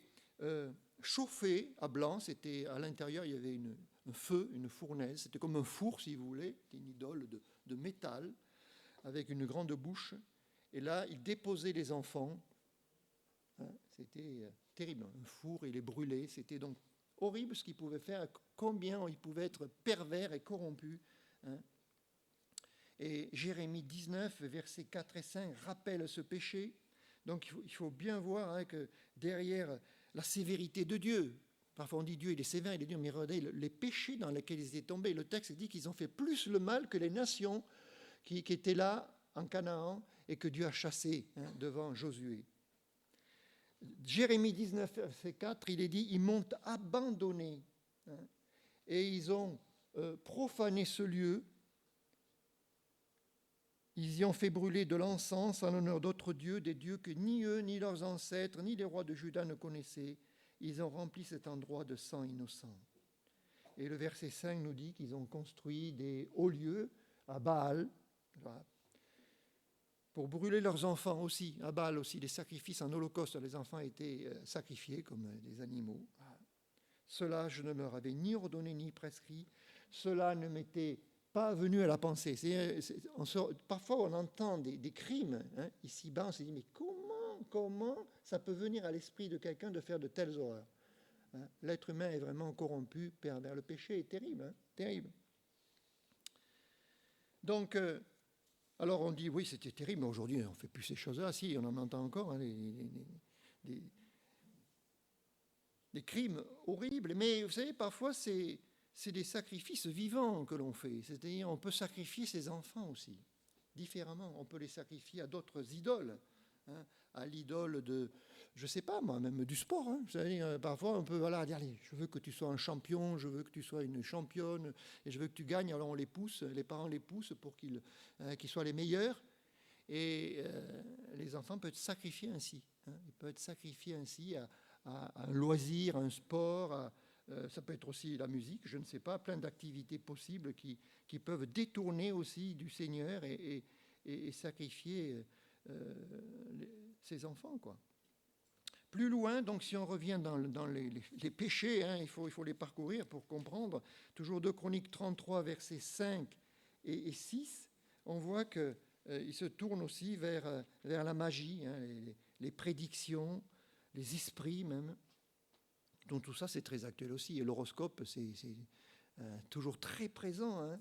chauffée à blanc. C'était, à l'intérieur, il y avait un feu, une fournaise. C'était comme un four, si vous voulez. C'était une idole de métal avec une grande bouche. Et là, il déposait les enfants. C'était terrible. Un four, il les brûlait. C'était donc horrible ce qu'il pouvait faire, combien il pouvait être pervers et corrompu. Et Jérémie 19, versets 4 et 5, rappelle ce péché. Donc il faut bien voir que derrière la sévérité de Dieu, parfois on dit Dieu il est sévère, il est dur, mais regardez les péchés dans lesquels ils étaient tombés. Le texte dit qu'ils ont fait plus le mal que les nations qui étaient là en Canaan et que Dieu a chassé devant Josué. Jérémie 19, verset 4, il est dit, ils m'ont abandonné et ils ont profané ce lieu. Ils y ont fait brûler de l'encens en l'honneur d'autres dieux, des dieux que ni eux, ni leurs ancêtres, ni les rois de Juda ne connaissaient. Ils ont rempli cet endroit de sang innocent. Et le verset 5 nous dit qu'ils ont construit des hauts lieux à Baal, pour brûler leurs enfants aussi. À Baal aussi, les sacrifices en holocauste, les enfants étaient sacrifiés comme des animaux. Cela, je ne leur avais ni ordonné ni prescrit. Cela ne m'était pas venu à la pensée. Parfois, on entend des crimes ici-bas, on se dit, mais comment ça peut venir à l'esprit de quelqu'un de faire de telles horreurs ? L'être humain est vraiment corrompu, pervers. Le péché est terrible, terrible. Donc, alors on dit, oui, c'était terrible, mais aujourd'hui, on ne fait plus ces choses-là. Si, on en entend encore, des crimes horribles. Mais vous savez, parfois, c'est des sacrifices vivants que l'on fait. C'est-à-dire, on peut sacrifier ses enfants aussi, différemment. On peut les sacrifier à d'autres idoles, à l'idole de, je ne sais pas moi, même du sport. C'est-à-dire, parfois, on peut dire, allez, je veux que tu sois un champion, je veux que tu sois une championne, et je veux que tu gagnes. Alors on les pousse, les parents les poussent pour qu'ils soient les meilleurs. Et les enfants peuvent être sacrifiés ainsi. Ils peuvent être sacrifiés ainsi à un loisir, à un sport, ça peut être aussi la musique, je ne sais pas, plein d'activités possibles qui peuvent détourner aussi du Seigneur et sacrifier ses enfants, quoi. Plus loin, donc si on revient dans les péchés, il faut les parcourir pour comprendre. Toujours 2 Chroniques 33, versets 5 et 6, on voit qu'il se tourne aussi vers la magie, les prédictions, les esprits même. Donc tout ça, c'est très actuel aussi. Et l'horoscope, c'est toujours très présent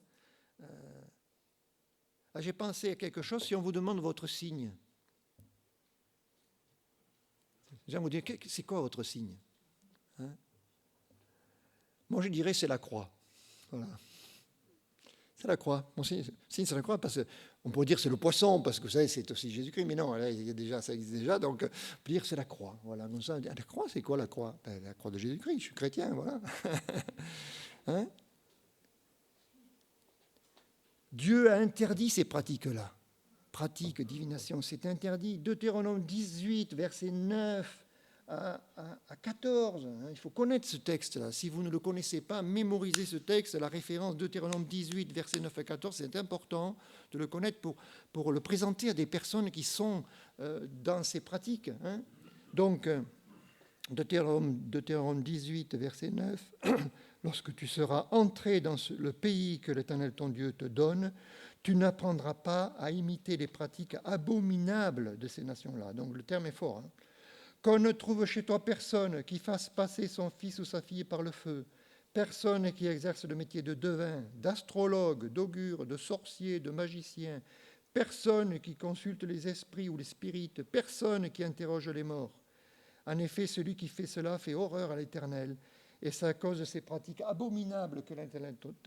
J'ai pensé à quelque chose, si on vous demande votre signe. J'aime vous dire, c'est quoi votre signe? Hein? Moi, je dirais c'est la croix. Voilà. C'est la croix. Mon signe, c'est la croix, parce qu'on pourrait dire c'est le poisson, parce que vous savez, c'est aussi Jésus-Christ, mais non, là, ça existe déjà, donc on peut dire c'est la croix. Voilà. Donc, ça, la croix, c'est quoi la croix? La croix de Jésus-Christ, je suis chrétien, voilà. Hein? Dieu a interdit ces pratiques-là. Pratique, divination, c'est interdit. Deutéronome 18, versets 9 à 14. Il faut connaître ce texte-là. Si vous ne le connaissez pas, mémorisez ce texte. La référence Deutéronome 18, versets 9 à 14, c'est important de le connaître pour le présenter à des personnes qui sont dans ces pratiques. Hein. Donc, Deutéronome 18, verset 9, lorsque tu seras entré dans le pays que l'Éternel ton Dieu te donne, tu n'apprendras pas à imiter les pratiques abominables de ces nations-là. Donc le terme est fort. Hein. Qu'on ne trouve chez toi personne qui fasse passer son fils ou sa fille par le feu, personne qui exerce le métier de devin, d'astrologue, d'augure, de sorcier, de magicien, personne qui consulte les esprits ou les spirites, personne qui interroge les morts. En effet, celui qui fait cela fait horreur à l'Éternel, et c'est à cause de ces pratiques abominables que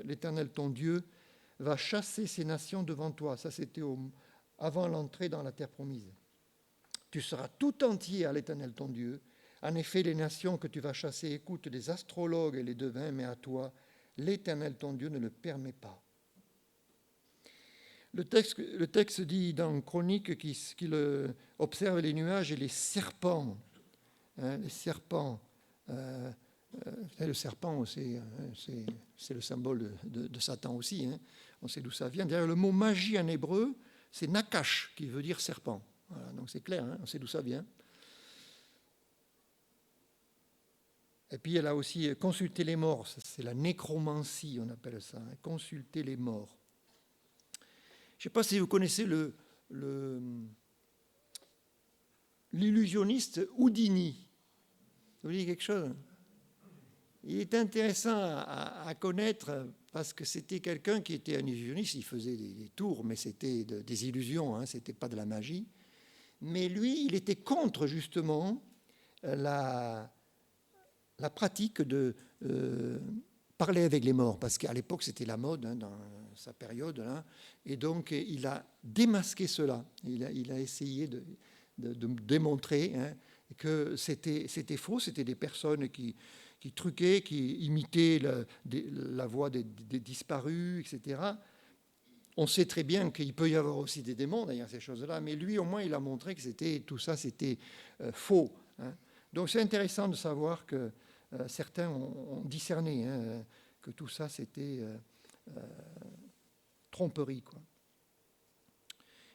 l'Éternel, ton Dieu, va chasser ces nations devant toi. Ça, c'était avant l'entrée dans la terre promise. Tu seras tout entier à l'Éternel, ton Dieu. En effet, les nations que tu vas chasser écoutent les astrologues et les devins, mais à toi, l'Éternel, ton Dieu, ne le permet pas. Le texte dit dans Chronique qu'il observe les nuages et les serpents. Hein, les serpents. Le serpent, c'est le symbole de Satan aussi. Hein. On sait d'où ça vient. D'ailleurs, le mot magie en hébreu, c'est nakash, qui veut dire serpent. Voilà, donc c'est clair, hein, on sait d'où ça vient. Et puis elle a aussi consulté les morts, c'est la nécromancie, on appelle ça, hein, consulter les morts. Je ne sais pas si vous connaissez l'illusionniste Houdini. Vous dites quelque chose? Il est intéressant à connaître parce que c'était quelqu'un qui était un illusionniste, il faisait des tours, mais c'était des illusions, hein, ce n'était pas de la magie. Mais lui, il était contre justement la pratique de parler avec les morts, parce qu'à l'époque c'était la mode hein, dans sa période, hein, et donc il a démasqué cela. Il a essayé de démontrer hein, que c'était faux, c'était des personnes qui truquaient, qui imitaient la voix des disparus, etc. On sait très bien qu'il peut y avoir aussi des démons derrière ces choses-là, mais lui, au moins, il a montré que tout ça, c'était faux. Hein. Donc, c'est intéressant de savoir que certains ont discerné hein, que tout ça, c'était tromperie, quoi.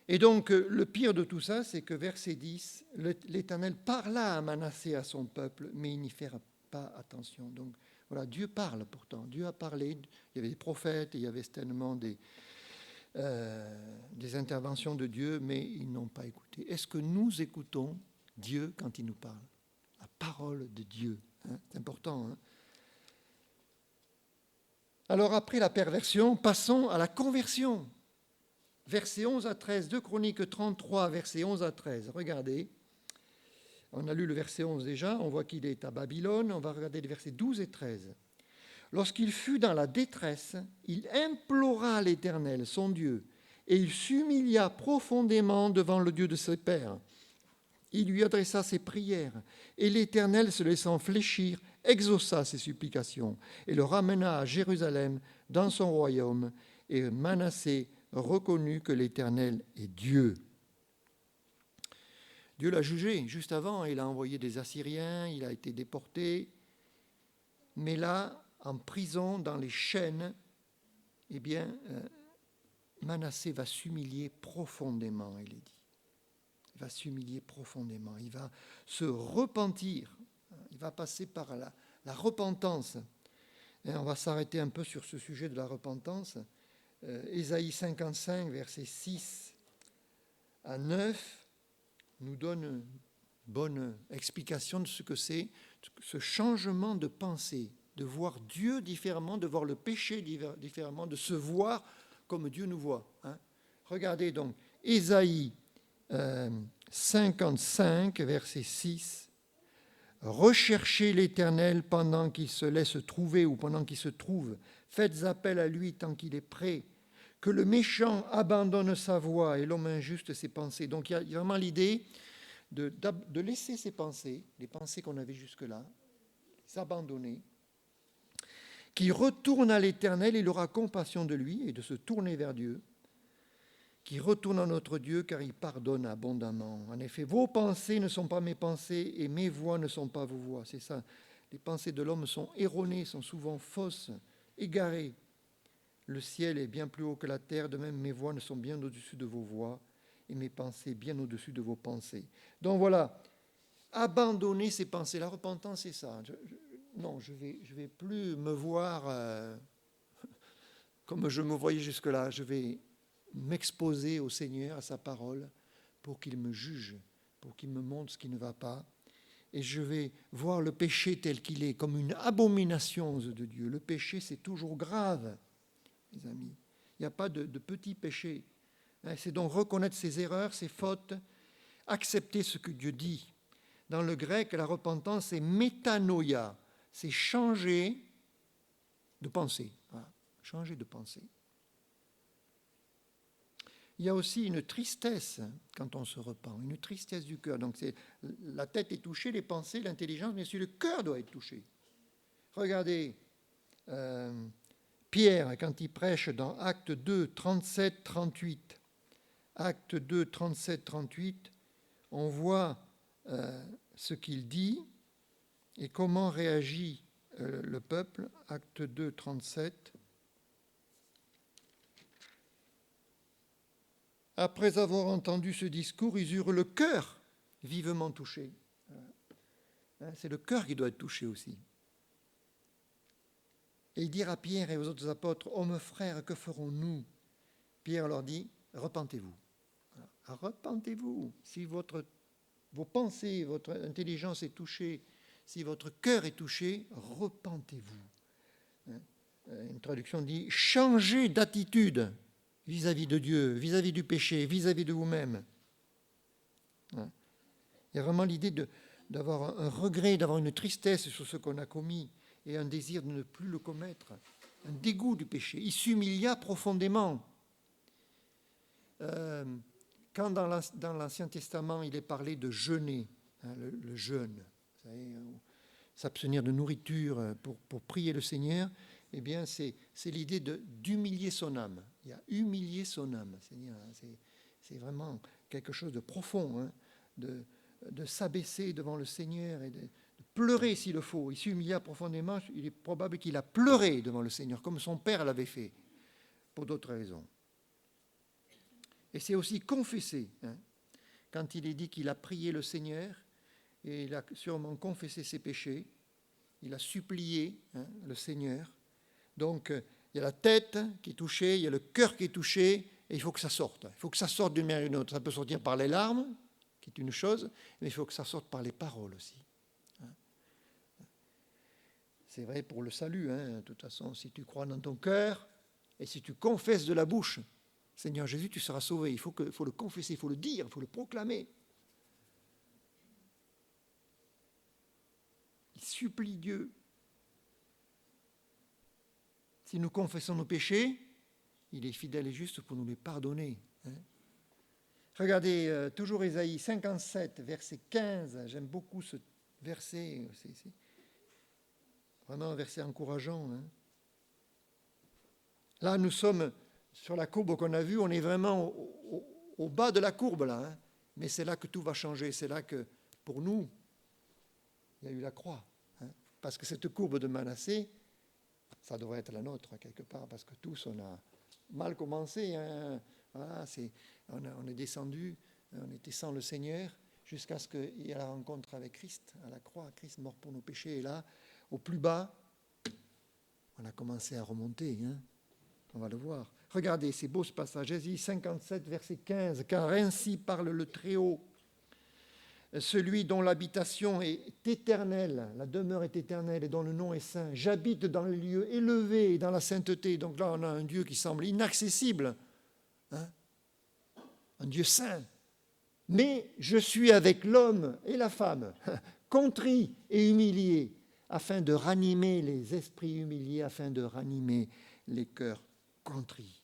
Et donc, le pire de tout ça, c'est que verset 10, l'Éternel parla à Manassé, à son peuple, mais il n'y fera pas attention. Donc, voilà, Dieu parle pourtant. Dieu a parlé. Il y avait des prophètes, il y avait certainement des interventions de Dieu, mais ils n'ont pas écouté. Est-ce que nous écoutons Dieu quand il nous parle? La parole de Dieu, hein, c'est important. Hein. Alors après la perversion, passons à la conversion. Versets 11 à 13, 2 Chroniques 33, versets 11 à 13. Regardez, on a lu le verset 11 déjà, on voit qu'il est à Babylone, on va regarder les versets 12 et 13. Lorsqu'il fut dans la détresse, il implora l'Éternel, son Dieu, et il s'humilia profondément devant le Dieu de ses pères. Il lui adressa ses prières, et l'Éternel, se laissant fléchir, exauça ses supplications, et le ramena à Jérusalem, dans son royaume, et Manassé reconnut que l'Éternel est Dieu. Dieu l'a jugé juste avant, il a envoyé des Assyriens, il a été déporté, mais là, en prison, dans les chaînes, eh bien, Manassé va s'humilier profondément, il est dit. Il va s'humilier profondément, il va se repentir, il va passer par la repentance. Et on va s'arrêter un peu sur ce sujet de la repentance. Ésaïe 55, versets 6 à 9, nous donne une bonne explication de ce que c'est, ce changement de pensée, de voir Dieu différemment, de voir le péché différemment, de se voir comme Dieu nous voit. Hein. Regardez donc, Ésaïe 55, verset 6. Recherchez l'Éternel pendant qu'il se laisse trouver ou pendant qu'il se trouve. Faites appel à lui tant qu'il est prêt. Que le méchant abandonne sa voie et l'homme injuste ses pensées. Donc il y a vraiment l'idée de laisser ses pensées, les pensées qu'on avait jusque-là, les abandonner, qui retourne à l'Éternel, il aura compassion de lui et de se tourner vers Dieu, qui retourne à notre Dieu car il pardonne abondamment. En effet, vos pensées ne sont pas mes pensées et mes voies ne sont pas vos voies. C'est ça. Les pensées de l'homme sont erronées, sont souvent fausses, égarées. Le ciel est bien plus haut que la terre, de même mes voies ne sont bien au-dessus de vos voies et mes pensées bien au-dessus de vos pensées. Donc voilà, abandonner ces pensées. La repentance, c'est ça. Je vais plus me voir comme je me voyais jusque-là. Je vais m'exposer au Seigneur, à sa parole, pour qu'il me juge, pour qu'il me montre ce qui ne va pas. Et je vais voir le péché tel qu'il est, comme une abomination de Dieu. Le péché, c'est toujours grave, mes amis. Il n'y a pas de petits péchés. C'est donc reconnaître ses erreurs, ses fautes, accepter ce que Dieu dit. Dans le grec, la repentance, c'est métanoïa. C'est changer de pensée. Voilà. Changer de pensée. Il y a aussi une tristesse quand on se repent, une tristesse du cœur. Donc la tête est touchée, les pensées, l'intelligence, mais aussi le cœur doit être touché. Regardez, Pierre, quand il prêche dans Actes 2, 37, 38, Actes 2, 37, 38, on voit ce qu'il dit et comment réagit le peuple. Actes 2, 37. Après avoir entendu ce discours, ils eurent le cœur vivement touché. C'est le cœur qui doit être touché aussi. Et ils dirent à Pierre et aux autres apôtres, « Hommes frères, que ferons-nous » Pierre leur dit, « Repentez-vous. » Repentez-vous. Si vos pensées, votre intelligence est touchée, si votre cœur est touché, repentez-vous. Une traduction dit, « Changez d'attitude. » vis-à-vis de Dieu, vis-à-vis du péché, vis-à-vis de vous-même. Il y a vraiment l'idée d'avoir un regret, d'avoir une tristesse sur ce qu'on a commis et un désir de ne plus le commettre, un dégoût du péché. Il s'humilia profondément. Quand dans l'Ancien Testament, il est parlé de jeûner, le jeûne, vous savez, s'abstenir de nourriture pour prier le Seigneur, eh bien, c'est l'idée d'humilier son âme. Il y a humilier son âme. C'est vraiment quelque chose de profond, hein, de s'abaisser devant le Seigneur et de pleurer s'il le faut. Il s'humilia profondément. Il est probable qu'il a pleuré devant le Seigneur, comme son père l'avait fait, pour d'autres raisons. Et c'est aussi confesser. Hein, quand il est dit qu'il a prié le Seigneur, et il a sûrement confessé ses péchés, il a supplié le Seigneur. Donc, il y a la tête qui est touchée, il y a le cœur qui est touché, et il faut que ça sorte. Il faut que ça sorte d'une manière ou d'une autre. Ça peut sortir par les larmes, qui est une chose, mais il faut que ça sorte par les paroles aussi. C'est vrai pour le salut. De toute façon, si tu crois dans ton cœur, et si tu confesses de la bouche, Seigneur Jésus, tu seras sauvé. Il faut le confesser, il faut le dire, il faut le proclamer. Il supplie Dieu. Si nous confessons nos péchés, il est fidèle et juste pour nous les pardonner. Regardez, toujours Ésaïe 57, verset 15. J'aime beaucoup ce verset. C'est vraiment un verset encourageant. Là, nous sommes sur la courbe qu'on a vue. On est vraiment au bas de la courbe, là. Mais c'est là que tout va changer. C'est là que, pour nous, il y a eu la croix. Parce que cette courbe de Manassé, ça devrait être la nôtre, quelque part, parce que tous, on a mal commencé. Voilà, on est descendu, on était sans le Seigneur, jusqu'à ce qu'il y ait la rencontre avec Christ, à la croix, Christ mort pour nos péchés. Et là, au plus bas, on a commencé à remonter. On va le voir. Regardez, c'est beau ce passage. Ésaïe 57, verset 15. « Car ainsi parle le Très-Haut. celui dont l'habitation est éternelle, la demeure est éternelle et dont le nom est saint. J'habite dans les lieux élevés et dans la sainteté. Donc là, on a un Dieu qui semble inaccessible, hein? Un Dieu saint. Mais je suis avec l'homme et la femme, contrits et humiliés, afin de ranimer les esprits humiliés, afin de ranimer les cœurs contrits.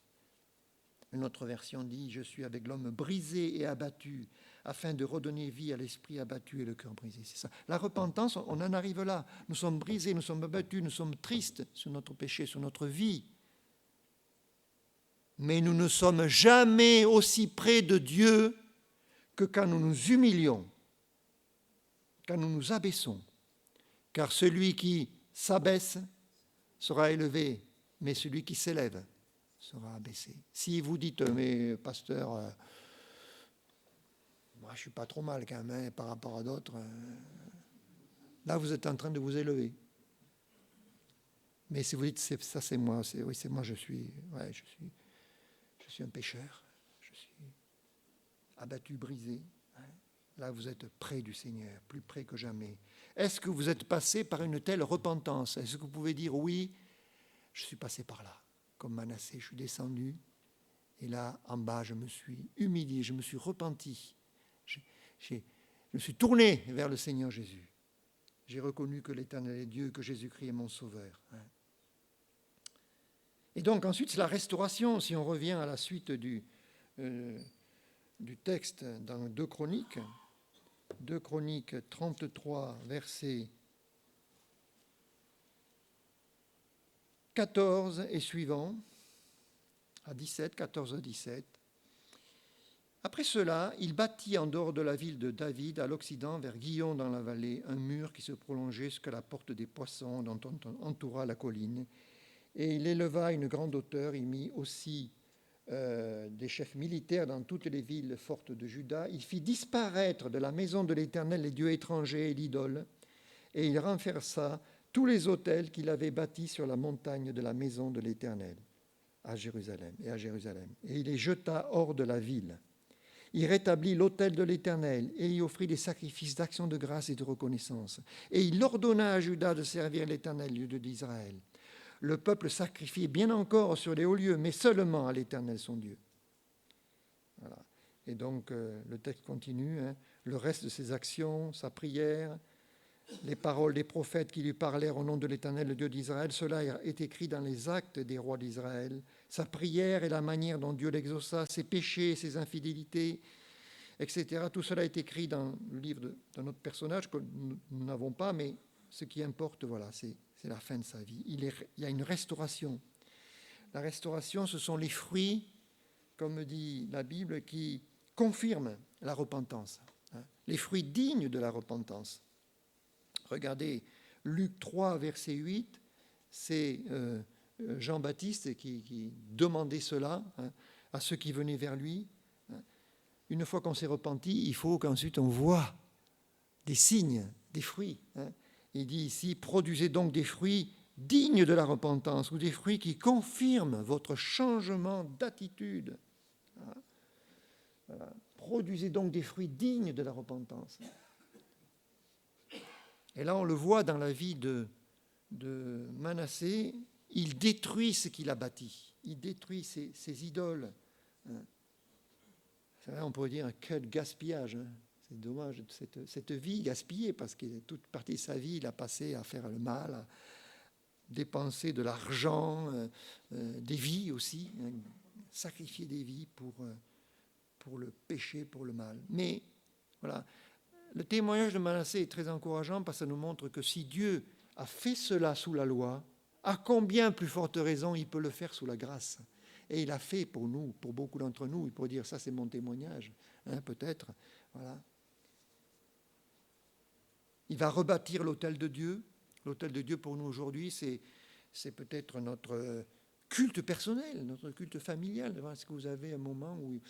Une autre version dit « Je suis avec l'homme brisé et abattu, afin de redonner vie à l'esprit abattu et le cœur brisé. » C'est ça. La repentance, on en arrive là. Nous sommes brisés, nous sommes abattus, nous sommes tristes sur notre péché, sur notre vie. Mais nous ne sommes jamais aussi près de Dieu que quand nous nous humilions, quand nous nous abaissons. Car celui qui s'abaisse sera élevé, mais celui qui s'élève sera abaissé. Si vous dites, mais pasteur, moi je ne suis pas trop mal quand même hein, par rapport à d'autres, là vous êtes en train de vous élever. Mais si vous dites, ça c'est moi, oui c'est moi, je suis un pécheur, je suis abattu, brisé. Là vous êtes près du Seigneur, plus près que jamais. Est-ce que vous êtes passé par une telle repentance? Est-ce que vous pouvez dire, oui, je suis passé par là? Comme Manassé, je suis descendu, et là, en bas, je me suis humilié, je me suis repenti. Je me suis tourné vers le Seigneur Jésus. J'ai reconnu que l'Éternel est Dieu, que Jésus-Christ est mon Sauveur. Et donc, ensuite, c'est la restauration. Si on revient à la suite du texte dans 2 Chroniques 33, verset 14 et suivant, à 17, 14 à 17. Après cela, il bâtit en dehors de la ville de David, à l'occident, vers Guillon dans la vallée, un mur qui se prolongeait jusqu'à la porte des poissons dont on entoura la colline. Et il éleva une grande hauteur, il mit aussi des chefs militaires dans toutes les villes fortes de Juda. Il fit disparaître de la maison de l'Éternel les dieux étrangers et l'idole, et il renversa tous les autels qu'il avait bâtis sur la montagne de la maison de l'Éternel à Jérusalem. Et il les jeta hors de la ville. Il rétablit l'autel de l'Éternel et y offrit des sacrifices d'action de grâce et de reconnaissance. Et il ordonna à Juda de servir l'Éternel, Dieu d'Israël. Le peuple sacrifiait bien encore sur les hauts lieux, mais seulement à l'Éternel son Dieu. Voilà. Et donc le texte continue, hein, le reste de ses actions, sa prière, les paroles des prophètes qui lui parlèrent au nom de l'Éternel, le Dieu d'Israël, cela est écrit dans les actes des rois d'Israël. Sa prière et la manière dont Dieu l'exauça, ses péchés, ses infidélités, etc. Tout cela est écrit dans le livre d'un autre personnage que nous n'avons pas, mais ce qui importe, voilà, c'est la fin de sa vie. Il y a une restauration. La restauration, ce sont les fruits, comme dit la Bible, qui confirment la repentance. Les fruits dignes de la repentance. Regardez, Luc 3, verset 8, c'est Jean-Baptiste qui demandait cela à ceux qui venaient vers lui. Une fois qu'on s'est repenti, il faut qu'ensuite on voit des signes, des fruits. Il dit ici, produisez donc des fruits dignes de la repentance, ou des fruits qui confirment votre changement d'attitude. Voilà. Produisez donc des fruits dignes de la repentance. Et là, on le voit dans la vie de Manassé, il détruit ce qu'il a bâti. Il détruit ses idoles. C'est vrai, on pourrait dire quel gaspillage. C'est dommage, cette vie gaspillée, parce que toute partie de sa vie, il a passé à faire le mal, à dépenser de l'argent, des vies aussi, sacrifier des vies pour le péché, pour le mal. Mais voilà, le témoignage de Manassé est très encourageant parce que ça nous montre que si Dieu a fait cela sous la loi, à combien plus forte raison il peut le faire sous la grâce. Et il a fait pour nous, pour beaucoup d'entre nous, il pourrait dire ça c'est mon témoignage, peut-être. Voilà. Il va rebâtir l'autel de Dieu. L'autel de Dieu pour nous aujourd'hui, c'est peut-être notre culte personnel, notre culte familial. Est-ce que vous avez un moment où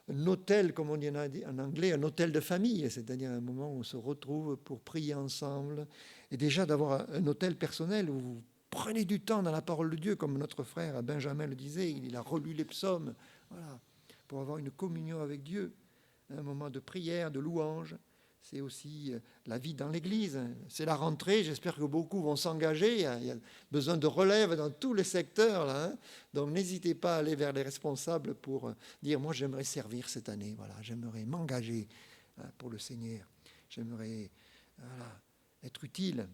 un autel, comme on dit en anglais, un autel de famille, c'est-à-dire un moment où on se retrouve pour prier ensemble, et déjà d'avoir un autel personnel où vous prenez du temps dans la parole de Dieu, comme notre frère Benjamin le disait, il a relu les psaumes, voilà, pour avoir une communion avec Dieu, un moment de prière, de louange. c'est aussi la vie dans l'Église. C'est la rentrée, j'espère que beaucoup vont s'engager. Il y a besoin de relève dans tous les secteurs, là, hein. Donc n'hésitez pas à aller vers les responsables pour dire, moi j'aimerais servir cette année, voilà, j'aimerais m'engager pour le Seigneur. J'aimerais être utile.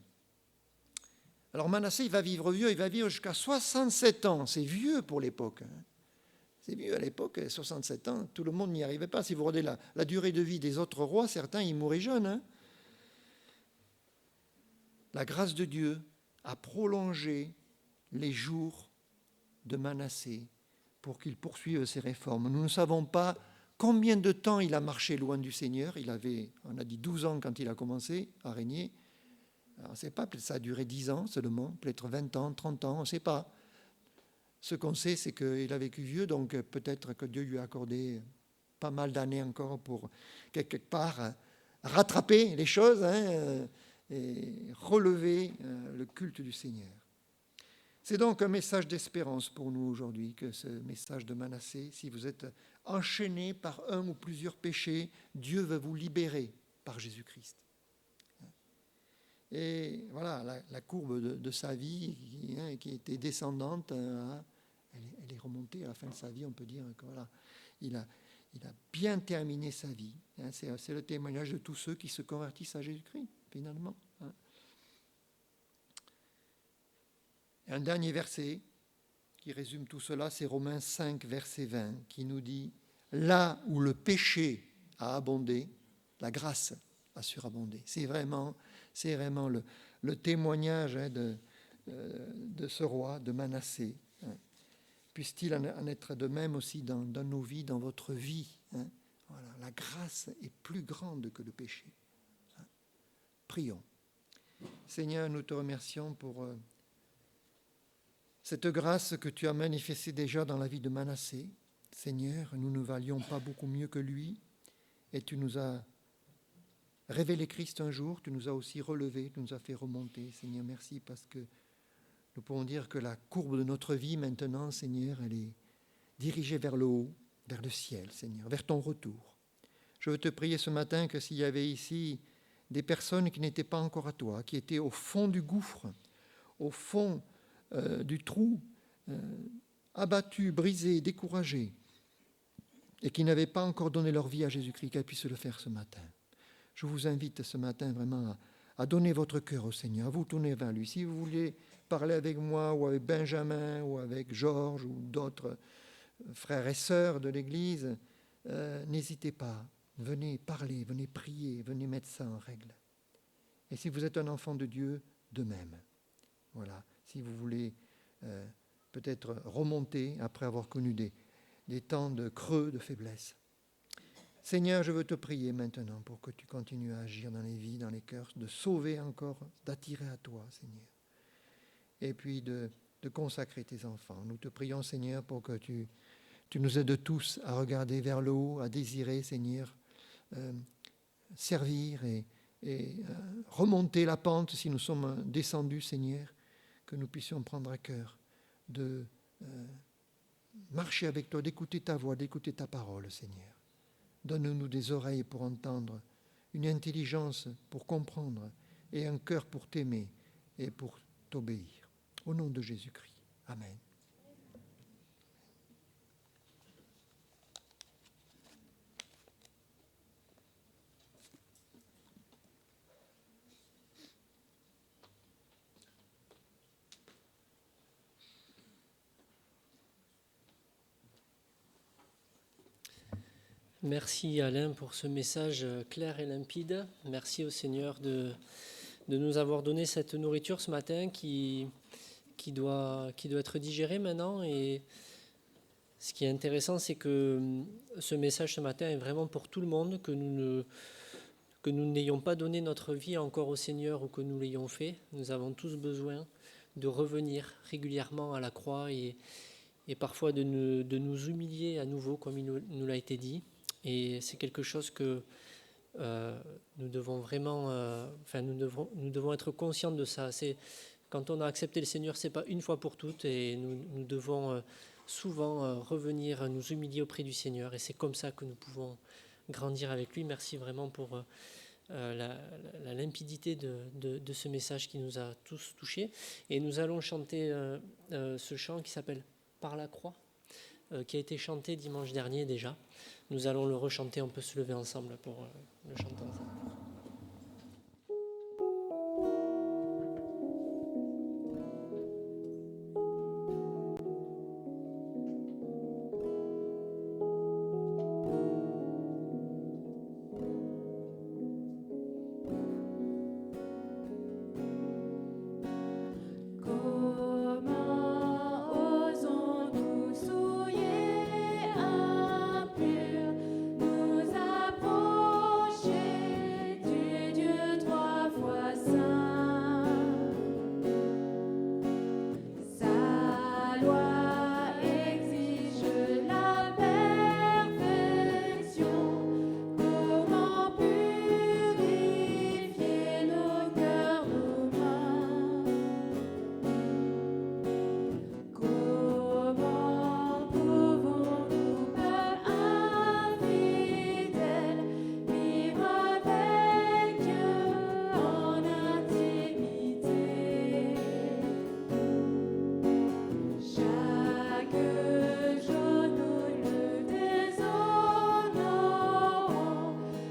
Alors Manassé, il va vivre vieux, il va vivre jusqu'à 67 ans. C'est vieux pour l'époque, hein. C'est vieux à l'époque, 67 ans, tout le monde n'y arrivait pas. Si vous regardez la durée de vie des autres rois, certains, ils mouraient jeunes, hein. La grâce de Dieu a prolongé les jours de Manassé pour qu'il poursuive ses réformes. Nous ne savons pas combien de temps il a marché loin du Seigneur. Il avait, on a dit 12 ans quand il a commencé à régner. Alors, on ne sait pas, peut-être ça a duré 10 ans seulement, peut-être 20 ans, 30 ans, on ne sait pas. Ce qu'on sait, c'est qu'il a vécu vieux, donc peut-être que Dieu lui a accordé pas mal d'années encore pour, quelque part, rattraper les choses, hein, et relever le culte du Seigneur. C'est donc un message d'espérance pour nous aujourd'hui, que ce message de Manassé. Si vous êtes enchaîné par un ou plusieurs péchés, Dieu veut vous libérer par Jésus-Christ. Et voilà, la courbe de sa vie, qui était descendante, elle est remontée à la fin de sa vie. On peut dire que voilà, il a bien terminé sa vie. C'est le témoignage de tous ceux qui se convertissent à Jésus-Christ, finalement. Et un dernier verset qui résume tout cela, c'est Romains 5, verset 20, qui nous dit « Là où le péché a abondé, la grâce a surabondé ». C'est vraiment le témoignage de ce roi, de Manassé. Puisse-t-il en être de même aussi dans nos vies, dans votre vie. Voilà, la grâce est plus grande que le péché. Prions. Seigneur, nous te remercions pour cette grâce que tu as manifestée déjà dans la vie de Manassé. Seigneur, nous ne valions pas beaucoup mieux que lui, et tu nous as révélé Christ un jour, tu nous as aussi relevés, tu nous as fait remonter. Seigneur, merci parce que nous pouvons dire que la courbe de notre vie maintenant, Seigneur, elle est dirigée vers le haut, vers le ciel, Seigneur, vers ton retour. Je veux te prier ce matin que s'il y avait ici des personnes qui n'étaient pas encore à toi, qui étaient au fond du gouffre, au fond du trou, abattues, brisées, découragées, et qui n'avaient pas encore donné leur vie à Jésus-Christ, qu'elles puissent le faire ce matin. Je vous invite ce matin vraiment à donner votre cœur au Seigneur, à vous tourner vers lui. Si vous voulez parler avec moi ou avec Benjamin ou avec Georges ou d'autres frères et sœurs de l'Église, n'hésitez pas. Venez parler, venez prier, venez mettre ça en règle. Et si vous êtes un enfant de Dieu, de même. Voilà. Si vous voulez peut-être remonter après avoir connu des temps de creux, de faiblesse. Seigneur, je veux te prier maintenant pour que tu continues à agir dans les vies, dans les cœurs, de sauver encore, d'attirer à toi, Seigneur. Et puis de consacrer tes enfants. Nous te prions, Seigneur, pour que tu nous aides tous à regarder vers le haut, à désirer, Seigneur, servir et remonter la pente si nous sommes descendus, Seigneur, que nous puissions prendre à cœur de marcher avec toi, d'écouter ta voix, d'écouter ta parole, Seigneur. Donne-nous des oreilles pour entendre, une intelligence pour comprendre et un cœur pour t'aimer et pour t'obéir. Au nom de Jésus-Christ. Amen. Merci Alain pour ce message clair et limpide. Merci au Seigneur de nous avoir donné cette nourriture ce matin qui doit être digérée maintenant. Et ce qui est intéressant, c'est que ce message ce matin est vraiment pour tout le monde, que nous n'ayons pas donné notre vie encore au Seigneur ou que nous l'ayons fait. Nous avons tous besoin de revenir régulièrement à la croix et parfois de nous humilier à nouveau, comme il nous l'a été dit. Et c'est quelque chose que nous devons vraiment, nous devons être conscients de ça. C'est quand on a accepté le Seigneur, c'est pas une fois pour toutes, et nous devons souvent revenir, nous humilier auprès du Seigneur. Et c'est comme ça que nous pouvons grandir avec lui. Merci vraiment pour la limpidité de ce message qui nous a tous touchés. Et nous allons chanter ce chant qui s'appelle « Par la croix », qui a été chanté dimanche dernier déjà. Nous allons le rechanter, on peut se lever ensemble pour le chanter ensemble. Comment osons-nous souiller impurs, nous approcher du Dieu trois fois saint? Sa loi exige la perfection. Comment purifier nos cœurs, nos mains? Comment pouvons-nous, peu infidèles, vivre avec Dieu en intimité? Chaque jour nous le déshonorons.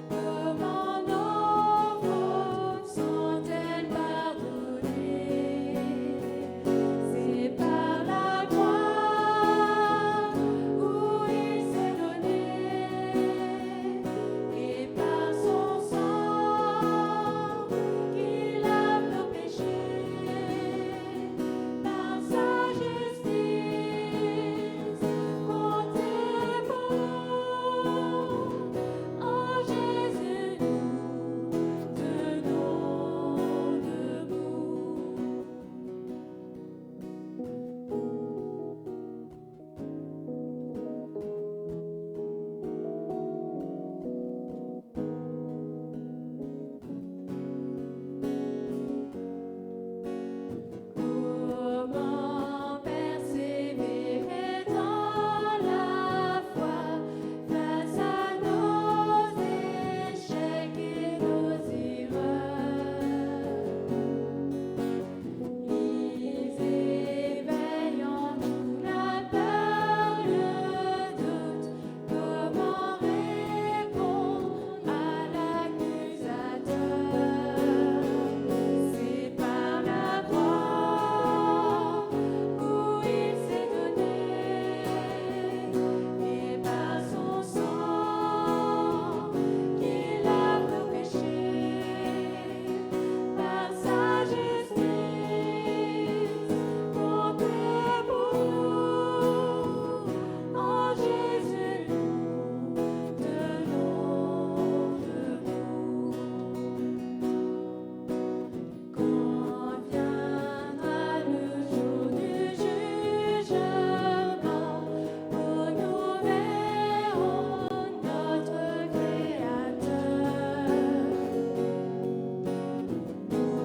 Comment nos fautes sont-elles pardonnées? C'est par la croix où il s'est donné, et par son sang qu'il lave nos péchés, par sa justice comptez-vous. En Jésus nous tenons debout. Comment persévérer dans la foi face à nos échecs et nos erreurs? Ils éveillent en nous la peur, le doute. Comment répondre à l'accusateur? C'est par la croix où il s'est donné, et par son sang qu'il lave nos péchés, par sa justice comptez pour nous. En Jésus nous tenons debout. Quand viendra le jour du jugement, où nous verrons notre Créateur, nous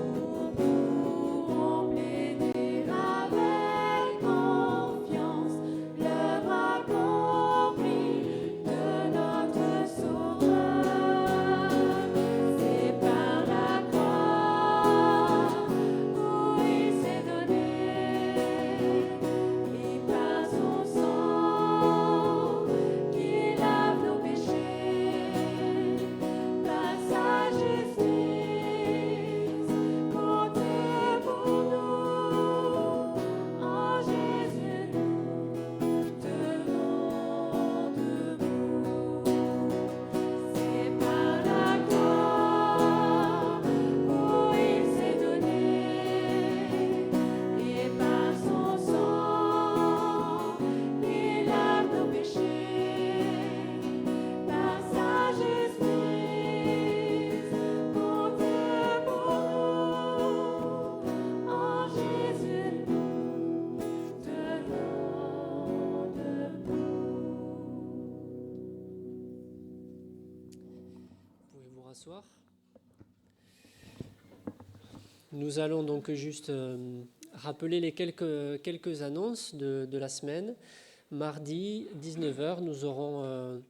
pourrons plaider avec confiance l'œuvre accomplie de notre Sauveur. C'est par la croix où il s'est donné, et par son sang qu'il lave nos péchés, par sa justice comptez pour nous. En Jésus nous tenons debout. C'est par la croix où il s'est donné, et par son sang qu'il lave nos péchés, par sa justice comptez pour nous. En Jésus nous tenons debout. Vous pouvez vous rasseoir. Nous allons donc juste rappeler les quelques annonces de la semaine. Mardi, 19h, nous aurons